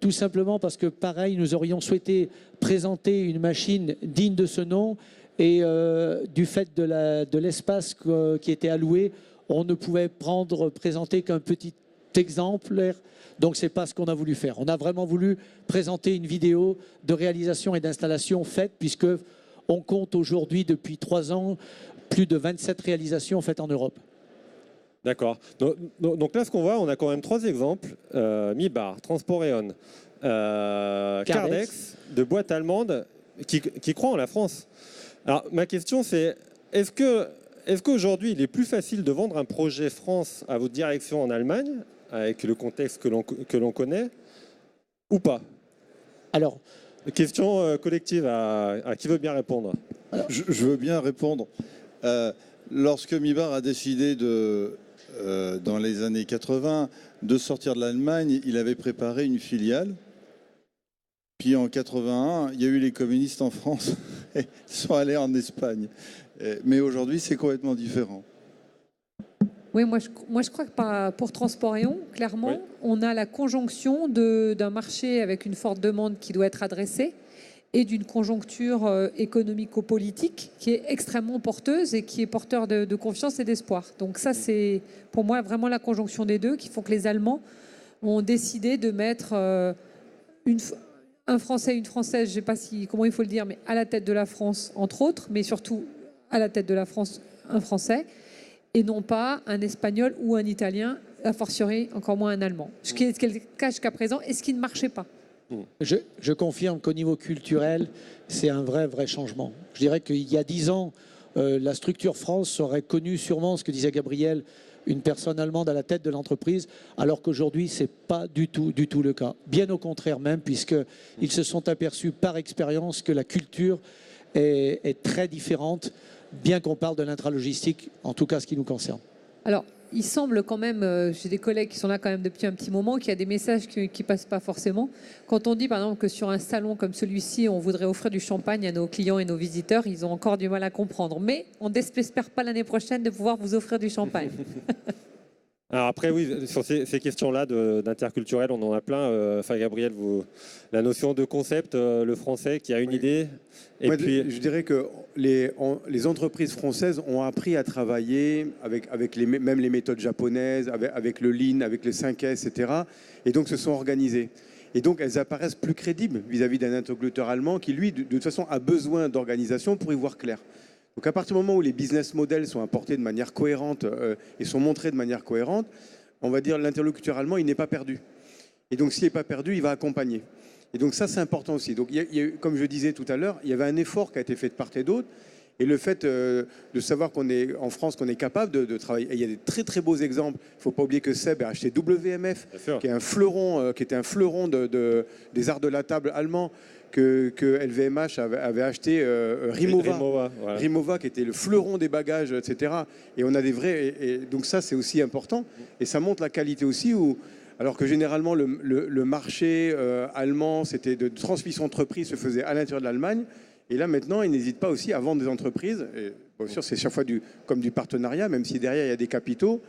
Tout simplement parce que, pareil, nous aurions souhaité présenter une machine digne de ce nom. Et du fait de l'espace qui était alloué, on ne pouvait présenter qu'un petit exemplaire. Donc, ce n'est pas ce qu'on a voulu faire. On a vraiment voulu présenter une vidéo de réalisation et d'installation faite, puisque on compte aujourd'hui, depuis 3 ans, plus de 27 réalisations faites en Europe. D'accord. Donc là, ce qu'on voit, on a quand même 3 exemples. Mibar, Transporeon, Kardex, de boîtes allemandes qui croient en la France. Alors, ma question, c'est, est-ce qu'aujourd'hui, il est plus facile de vendre un projet France à votre direction en Allemagne, avec le contexte que l'on connaît, ou pas? Alors, Question collective à qui veut bien répondre. Je veux bien répondre. Lorsque Mibar a décidé dans les années 80 de sortir de l'Allemagne, il avait préparé une filiale. Puis en 81, il y a eu les communistes en France et ils sont allés en Espagne. Mais aujourd'hui, c'est complètement différent. Oui, moi je crois que pour Transport et clairement, Oui. on a la conjonction d'un marché avec une forte demande qui doit être adressée et d'une conjoncture économico-politique qui est extrêmement porteuse et qui est porteur de confiance et d'espoir. Donc ça, c'est pour moi vraiment la conjonction des deux qui font que les Allemands ont décidé de mettre un Français, une Française, je ne sais pas comment il faut le dire, mais à la tête de la France, entre autres, mais surtout à la tête de la France, un Français, et non pas un Espagnol ou un Italien, a fortiori encore moins un Allemand. Ce qui est le cas jusqu'à présent et ce qui ne marchait pas. je confirme qu'au niveau culturel, c'est un vrai changement. Je dirais qu'il y a 10 ans, la structure France aurait connu sûrement ce que disait Gabriel, une personne allemande à la tête de l'entreprise, alors qu'aujourd'hui, ce n'est pas du tout le cas. Bien au contraire même, puisqu'ils se sont aperçus par expérience que la culture est très différente, bien qu'on parle de l'intralogistique, en tout cas ce qui nous concerne. Alors, il semble quand même, j'ai des collègues qui sont là quand même depuis un petit moment, qu'il y a des messages qui ne passent pas forcément. Quand on dit par exemple que sur un salon comme celui-ci, on voudrait offrir du champagne à nos clients et nos visiteurs, ils ont encore du mal à comprendre. Mais on n'espère pas l'année prochaine de pouvoir vous offrir du champagne. Alors après, oui, sur ces questions-là d'interculturel, on en a plein. Enfin, Gabriel, la notion de concept, le français qui a une idée. Et Moi, puis, je dirais que les entreprises françaises ont appris à travailler avec même les méthodes japonaises, avec le Lean, avec les 5S, etc. Et donc se sont organisées. Et donc elles apparaissent plus crédibles vis-à-vis d'un interlocuteur allemand qui, lui, de toute façon, a besoin d'organisation pour y voir clair. Donc à partir du moment où les business models sont apportés de manière cohérente et sont montrés de manière cohérente, on va dire l'interlocuteur allemand, il n'est pas perdu. Et donc s'il n'est pas perdu, il va accompagner. Et donc ça, c'est important aussi. Donc comme je disais tout à l'heure, il y avait un effort qui a été fait de part et d'autre. Et le fait de savoir qu'en France, qu'on est capable de travailler. Et il y a des très beaux exemples. Il ne faut pas oublier que Seb a acheté WMF, qui est un fleuron, qui était un fleuron des arts de la table allemands, que LVMH avait acheté Rimowa. Voilà. Rimowa, qui était le fleuron des bagages, etc. Et on a des vrais. Et donc ça, c'est aussi important. Et ça montre la qualité aussi alors que généralement, le marché allemand, c'était de transmission d'entreprise, se faisait à l'intérieur de l'Allemagne. Et là, maintenant, ils n'hésitent pas aussi à vendre des entreprises. Et, bien sûr, c'est chaque fois comme du partenariat, même si derrière, il y a des capitaux.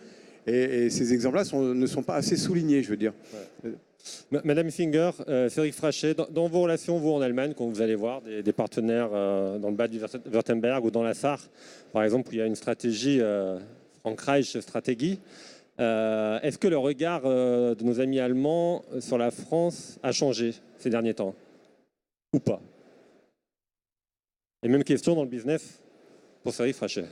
Et ces exemples-là ne sont pas assez soulignés, je veux dire. Ouais. Madame Finger, Cédric Frachet, dans vos relations, vous, en Allemagne, quand vous allez voir des partenaires dans le bas du Württemberg ou dans la Sarre, par exemple, où il y a une stratégie, Frankreich Stratégie, est-ce que le regard de nos amis allemands sur la France a changé ces derniers temps ou pas? Et même question dans le business pour Cédric Frachet.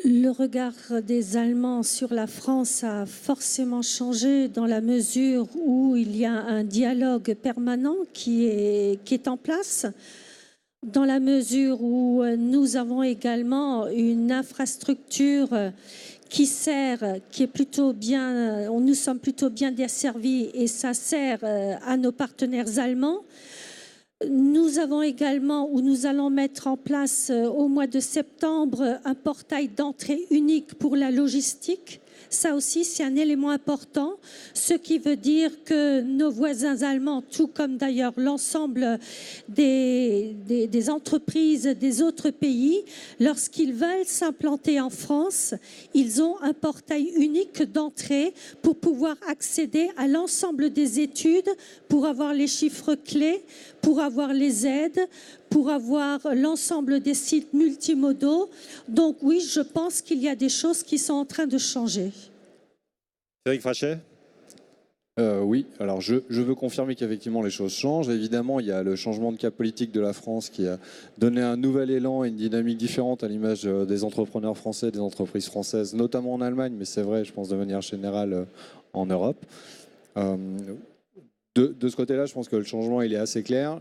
Le regard des Allemands sur la France a forcément changé dans la mesure où il y a un dialogue permanent qui est en place, dans la mesure où nous avons également une infrastructure qui est plutôt bien, nous sommes plutôt bien desservis et ça sert à nos partenaires allemands. Nous avons également, ou nous allons mettre en place au mois de septembre, un portail d'entrée unique pour la logistique. Ça aussi, c'est un élément important, ce qui veut dire que nos voisins allemands, tout comme d'ailleurs l'ensemble des entreprises des autres pays, lorsqu'ils veulent s'implanter en France, ils ont un portail unique d'entrée pour pouvoir accéder à l'ensemble des études, pour avoir les chiffres clés, pour avoir les aides, pour avoir l'ensemble des sites multimodaux. Donc oui, je pense qu'il y a des choses qui sont en train de changer. Cédric Frachet? Oui, alors je veux confirmer qu'effectivement les choses changent. Évidemment, il y a le changement de cap politique de la France qui a donné un nouvel élan et une dynamique différente à l'image des entrepreneurs français, des entreprises françaises, notamment en Allemagne, mais c'est vrai, je pense, de manière générale en Europe. De ce côté-là, je pense que le changement, il est assez clair.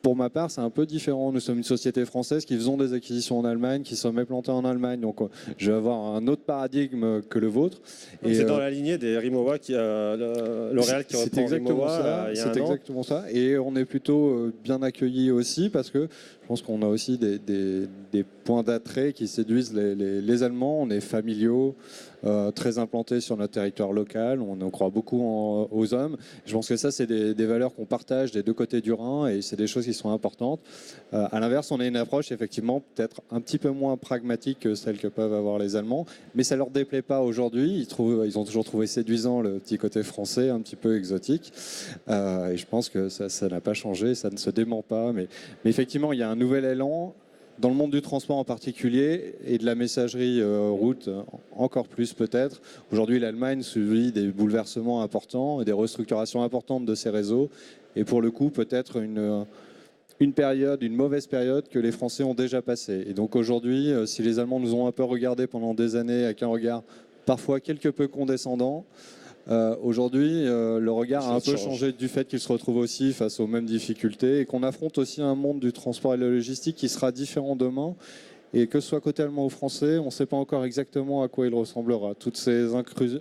pour ma part, c'est un peu différent. Nous sommes une société française qui faisons des acquisitions en Allemagne, qui sommes implantés en Allemagne. Donc, je vais avoir un autre paradigme que le vôtre. C'est dans la lignée des Rimowa, L'Oréal qui reprend Rimowa il y a un an. C'est exactement ça. Et on est plutôt bien accueillis aussi parce que je pense qu'on a aussi des points d'attrait qui séduisent les Allemands. On est familiaux, très implantés sur notre territoire local. On croit beaucoup aux hommes. Je pense que ça, c'est des valeurs qu'on partage des deux côtés du Rhin et c'est des choses qui sont importantes. À l'inverse, on a une approche effectivement peut-être un petit peu moins pragmatique que celle que peuvent avoir les Allemands, mais ça leur déplaît pas aujourd'hui. Ils ont toujours trouvé séduisant le petit côté français, un petit peu exotique. Et je pense que ça n'a pas changé, ça ne se dément pas. Mais effectivement, il y a un nouvel élan dans le monde du transport en particulier et de la messagerie route encore plus peut-être. Aujourd'hui, l'Allemagne subit des bouleversements importants et des restructurations importantes de ses réseaux. Et pour le coup, peut-être une mauvaise période que les Français ont déjà passée. Et donc aujourd'hui, si les Allemands nous ont un peu regardé pendant des années avec un regard parfois quelque peu condescendant, aujourd'hui, le regard a un peu changé du fait qu'ils se retrouvent aussi face aux mêmes difficultés et qu'on affronte aussi un monde du transport et de la logistique qui sera différent demain. Et que ce soit côté allemand ou français, on ne sait pas encore exactement à quoi il ressemblera. Toutes ces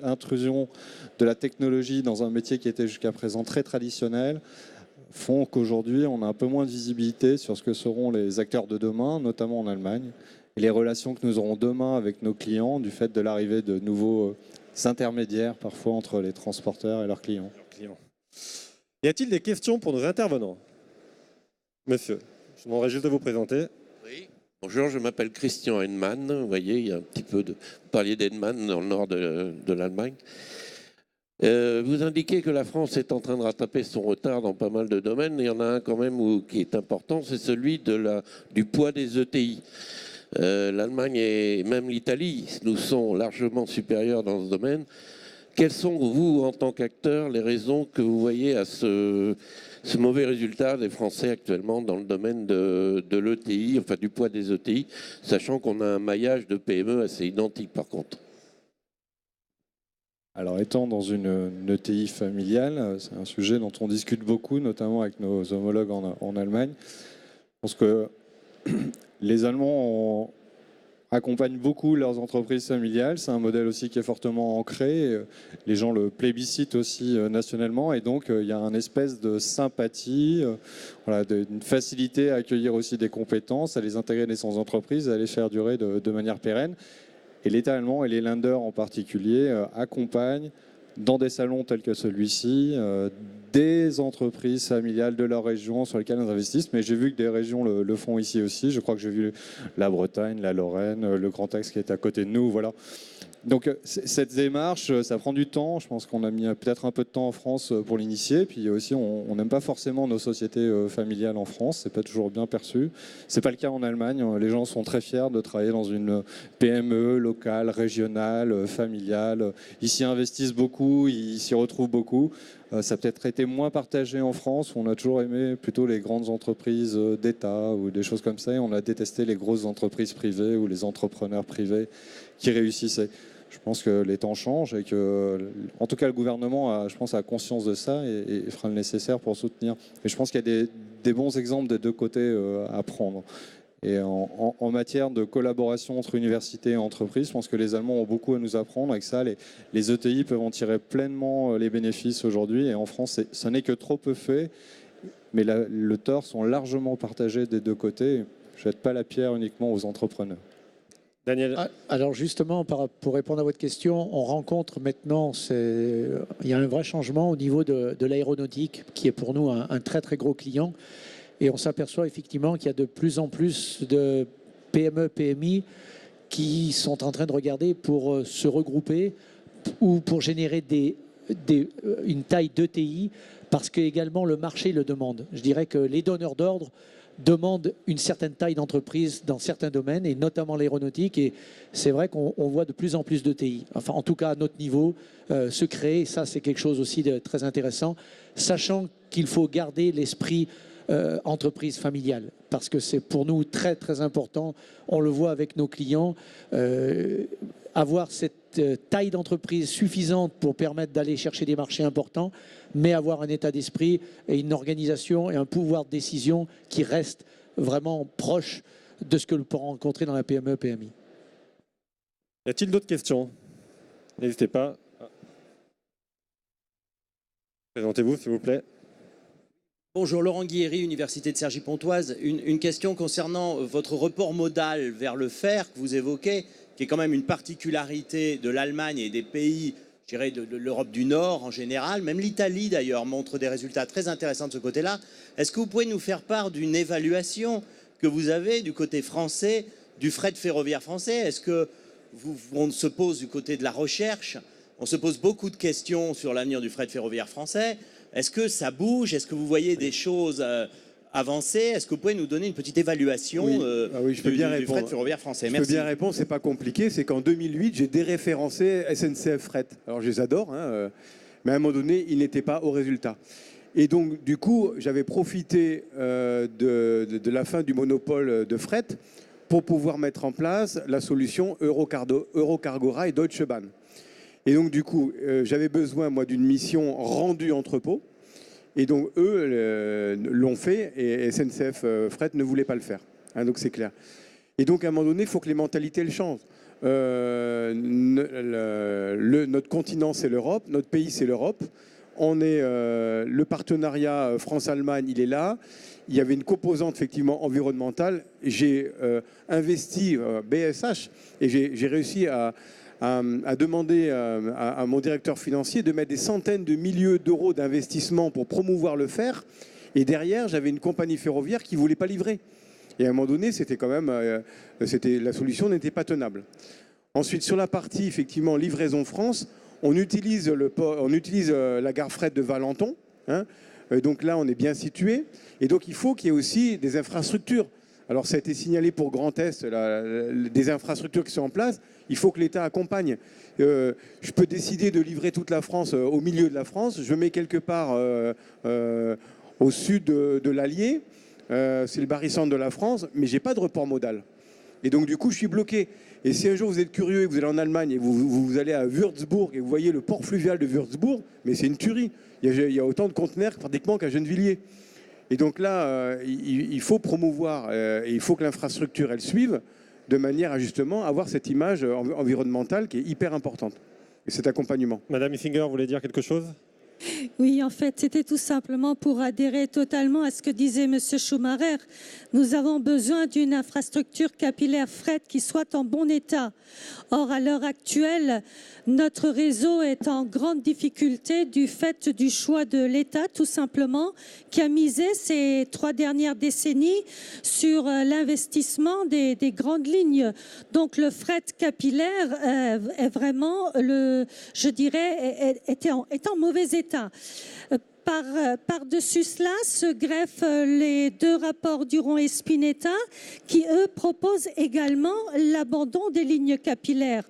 intrusions de la technologie dans un métier qui était jusqu'à présent très traditionnel font qu'aujourd'hui, on a un peu moins de visibilité sur ce que seront les acteurs de demain, notamment en Allemagne, et les relations que nous aurons demain avec nos clients du fait de l'arrivée de nouveaux intermédiaires parfois entre les transporteurs et leurs clients. Y a-t-il des questions pour nos intervenants? Monsieur, je demanderai juste de vous présenter. Oui, bonjour, je m'appelle Christian Hennemann. Vous voyez, il y a un petit peu de... Vous parliez d'Hennemann dans le nord de l'Allemagne. Vous indiquez que la France est en train de rattraper son retard dans pas mal de domaines. Il y en a un quand même qui est important, c'est celui du poids des ETI. L'Allemagne et même l'Italie nous sont largement supérieurs dans ce domaine. Quelles sont, vous, en tant qu'acteur, les raisons que vous voyez à ce mauvais résultat des Français actuellement dans le domaine de l'ETI, enfin du poids des ETI, sachant qu'on a un maillage de PME assez identique par contre? Alors, étant dans une ETI familiale, c'est un sujet dont on discute beaucoup, notamment avec nos homologues en Allemagne. Je pense que les Allemands accompagnent beaucoup leurs entreprises familiales. C'est un modèle aussi qui est fortement ancré. Les gens le plébiscitent aussi nationalement. Et donc, il y a une espèce de sympathie, une facilité à accueillir aussi des compétences, à les intégrer dans son entreprise, à les faire durer de manière pérenne. Et l'État allemand et les Länder en particulier accompagnent dans des salons tels que celui-ci des entreprises familiales de leur région sur lesquelles ils investissent. Mais j'ai vu que des régions le font ici aussi. Je crois que j'ai vu la Bretagne, la Lorraine, le Grand Axe qui est à côté de nous. Voilà. Donc cette démarche, ça prend du temps. Je pense qu'on a mis peut-être un peu de temps en France pour l'initier. Puis aussi, on n'aime pas forcément nos sociétés familiales en France. C'est pas toujours bien perçu. C'est pas le cas en Allemagne. Les gens sont très fiers de travailler dans une PME locale, régionale, familiale. Ils s'y investissent beaucoup, ils s'y retrouvent beaucoup. Ça a peut-être été moins partagé en France, où on a toujours aimé plutôt les grandes entreprises d'État ou des choses comme ça, et on a détesté les grosses entreprises privées ou les entrepreneurs privés qui réussissaient. Je pense que les temps changent et que, en tout cas, le gouvernement a conscience de ça et fera le nécessaire pour soutenir. Et je pense qu'il y a des bons exemples des deux côtés à prendre. Et en matière de collaboration entre universités et entreprises, je pense que les Allemands ont beaucoup à nous apprendre. Avec ça, les ETI peuvent en tirer pleinement les bénéfices aujourd'hui. Et en France, ça n'est que trop peu fait. Mais le tort sont largement partagés des deux côtés. Je ne jette pas la pierre uniquement aux entrepreneurs. Daniel. Alors justement, pour répondre à votre question, on rencontre maintenant, il y a un vrai changement au niveau de l'aéronautique, qui est pour nous un très très gros client. Et on s'aperçoit effectivement qu'il y a de plus en plus de PME, PMI qui sont en train de regarder pour se regrouper ou pour générer une taille d'ETI, parce que également le marché le demande. Je dirais que les donneurs d'ordre demandent une certaine taille d'entreprise dans certains domaines, et notamment l'aéronautique. Et c'est vrai qu'on voit de plus en plus d'ETI, enfin en tout cas à notre niveau, se créer. Ça, c'est quelque chose aussi de très intéressant, sachant qu'il faut garder l'esprit entreprise familiale, parce que c'est pour nous très très important. On le voit avec nos clients, avoir cette taille d'entreprise suffisante pour permettre d'aller chercher des marchés importants, mais avoir un état d'esprit et une organisation et un pouvoir de décision qui reste vraiment proche de ce que l'on peut rencontrer dans la PME-PMI. Y a-t-il d'autres questions? N'hésitez pas. Présentez-vous, s'il vous plaît. Bonjour, Laurent Guilhéry, Université de Cergy-Pontoise. Une question concernant votre report modal vers le fer que vous évoquez, qui est quand même une particularité de l'Allemagne et des pays, je dirais, de l'Europe du Nord en général. Même l'Italie, d'ailleurs, montre des résultats très intéressants de ce côté-là. Est-ce que vous pouvez nous faire part d'une évaluation que vous avez du côté français, du fret ferroviaire français? Est-ce que on se pose du côté de la recherche? On se pose beaucoup de questions sur l'avenir du fret ferroviaire français. Est-ce que ça bouge? Est-ce que vous voyez des choses avancer? Est-ce que vous pouvez nous donner une petite évaluation je peux bien du fret répondre. ferroviaire français? Je Merci. peux bien répondre, c'est pas compliqué. C'est qu'en 2008, j'ai déréférencé SNCF Fret. Alors je les adore, mais à un moment donné, ils n'étaient pas au résultat. Et donc, du coup, j'avais profité de la fin du monopole de fret pour pouvoir mettre en place la solution Eurocargo Rail et Deutsche Bahn. Et donc, du coup, j'avais besoin, moi, d'une mission rendue entrepôt. Et donc, eux l'ont fait et SNCF Fret ne voulait pas le faire. Donc, c'est clair. Et donc, à un moment donné, il faut que les mentalités elles changent. Notre continent, c'est l'Europe. Notre pays, c'est l'Europe. On est le partenariat France-Allemagne, il est là. Il y avait une composante effectivement environnementale. J'ai investi BSH et j'ai réussi à demander à mon directeur financier de mettre des centaines de milliers d'euros d'investissement pour promouvoir le fer. Et derrière, j'avais une compagnie ferroviaire qui ne voulait pas livrer. Et à un moment donné, c'était quand même, la solution n'était pas tenable. Ensuite, sur la partie effectivement livraison France, on utilise la gare fret de Valenton. Donc là, on est bien situé. Et donc, il faut qu'il y ait aussi des infrastructures. Alors, ça a été signalé pour Grand Est, des infrastructures qui sont en place. Il faut que l'État accompagne. Je peux décider de livrer toute la France au milieu de la France. Je mets quelque part au sud de l'Allier. C'est le barycentre de la France, mais je n'ai pas de report modal. Et donc, du coup, je suis bloqué. Et si un jour vous êtes curieux et que vous allez en Allemagne et vous allez à Würzburg et vous voyez le port fluvial de Würzburg, mais c'est une tuerie. Il y a autant de conteneurs pratiquement qu'à Gennevilliers. Et donc là, il faut promouvoir et il faut que l'infrastructure, elle suive de manière à justement avoir cette image environnementale qui est hyper importante. Et cet accompagnement. Madame Issinger, vous voulez dire quelque chose? Oui, en fait, c'était tout simplement pour adhérer totalement à ce que disait M. Schumacher. Nous avons besoin d'une infrastructure capillaire fret qui soit en bon état. Or, à l'heure actuelle, notre réseau est en grande difficulté du fait du choix de l'État, tout simplement, qui a misé ces 3 dernières décennies sur l'investissement des grandes lignes. Donc, le fret capillaire est vraiment, je dirais, est en mauvais état. Par-dessus cela se greffent les 2 rapports Duron et Spinetta qui, eux, proposent également l'abandon des lignes capillaires.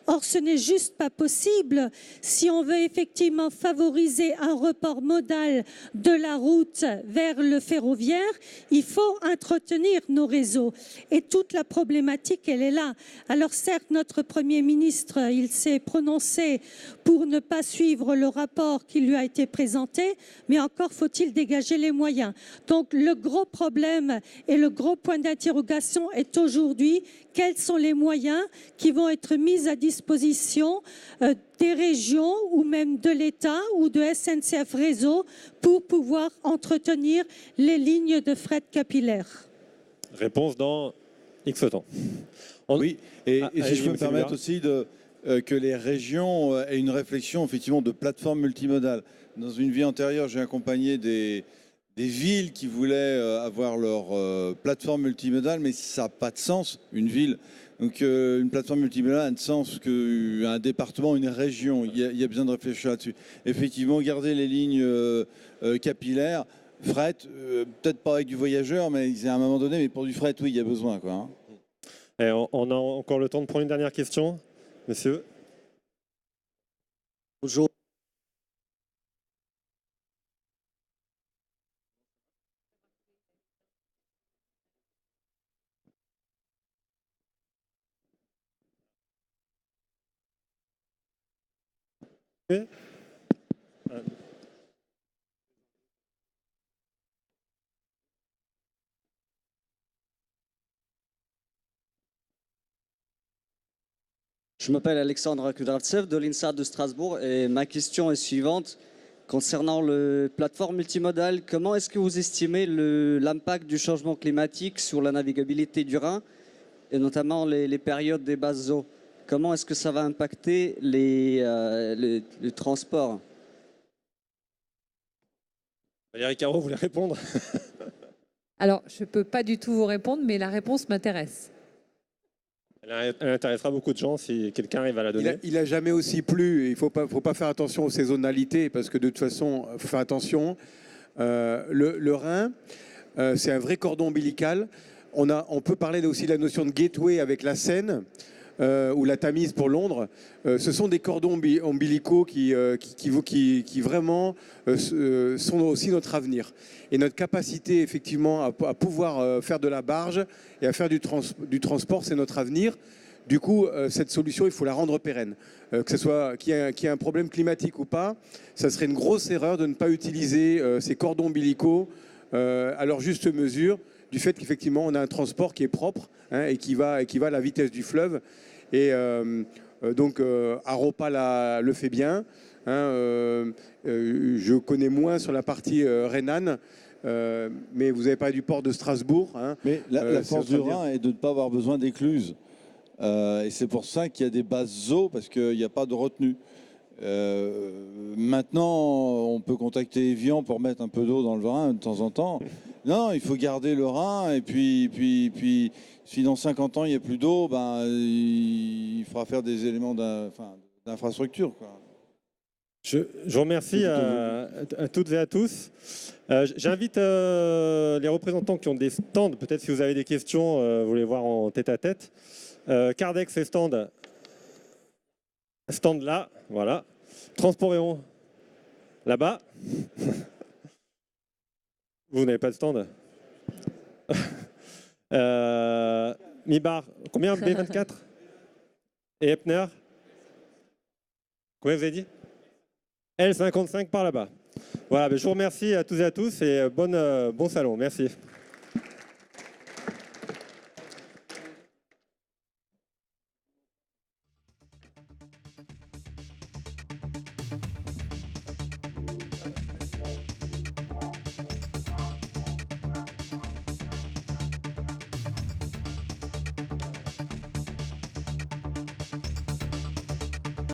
Or, ce n'est juste pas possible. Si on veut effectivement favoriser un report modal de la route vers le ferroviaire, il faut entretenir nos réseaux. Et toute la problématique, elle est là. Alors certes, notre Premier ministre, il s'est prononcé pour ne pas suivre le rapport qui lui a été présenté, mais encore faut-il dégager les moyens. Donc le gros problème et le gros point d'interrogation est aujourd'hui quels sont les moyens qui vont être mis à disposition des régions ou même de l'État ou de SNCF Réseau pour pouvoir entretenir les lignes de fret capillaire. Réponse dans X temps. Oui, et si je peux me permettre aussi que les régions aient une réflexion effectivement de plateforme multimodale. Dans une vie antérieure, j'ai accompagné des villes qui voulaient avoir leur plateforme multimodale, mais ça n'a pas de sens, une ville. Donc une plateforme multimodale n'a de sens qu'un département, une région. Il y a besoin de réfléchir là-dessus. Effectivement, garder les lignes capillaires, fret, peut-être pas avec du voyageur, mais à un moment donné, mais pour du fret, oui, il y a besoin, quoi. Et on a encore le temps de prendre une dernière question, monsieur. Bonjour. Je m'appelle Alexandre Kudravtsev de l'INSA de Strasbourg et ma question est suivante. Concernant le plateforme multimodale, comment est-ce que vous estimez l'impact du changement climatique sur la navigabilité du Rhin et notamment les périodes des basses eaux? Comment est-ce que ça va impacter le transport? Valérie Caro, vous voulez répondre? Alors, je ne peux pas du tout vous répondre, mais la réponse m'intéresse. Elle intéressera beaucoup de gens si quelqu'un arrive à la donner. Il n'a jamais aussi plu. Il ne faut pas faire attention aux saisonnalités parce que de toute façon, il faut faire attention. Le Rhin, c'est un vrai cordon ombilical. On peut parler aussi de la notion de gateway avec la Seine ou la Tamise pour Londres. Ce sont des cordons ombilicaux qui vraiment sont aussi notre avenir. Et notre capacité effectivement à pouvoir faire de la barge et à faire du transport, c'est notre avenir. Du coup, cette solution, il faut la rendre pérenne. Que ce soit qu'il y ait un problème climatique ou pas, ça serait une grosse erreur de ne pas utiliser ces cordons ombilicaux à leur juste mesure, du fait qu'effectivement, on a un transport qui est propre et qui va à la vitesse du fleuve. Et donc, Aropa le fait bien. Je connais moins sur la partie rhénane, mais vous avez parlé du port de Strasbourg. Mais la force du Rhin est de ne pas avoir besoin d'écluses. Et c'est pour ça qu'il y a des basses eaux, parce qu'il n'y a pas de retenue. Maintenant, on peut contacter Evian pour mettre un peu d'eau dans le Rhin de temps en temps. Non, il faut garder le Rhin, et puis si dans 50 ans il n'y a plus d'eau, il faudra faire des éléments d'infrastructure. Je vous remercie à toutes et à tous. J'invite les représentants qui ont des stands, peut-être si vous avez des questions, vous les voir en tête-à-tête. Cardex et stand là, voilà. Transporéon, là-bas. Vous n'avez pas de stand? Mibar, combien B24? Et Epner? Combien vous avez dit? L55 par là-bas. Voilà, je vous remercie à tous et à tous et bon salon. Merci.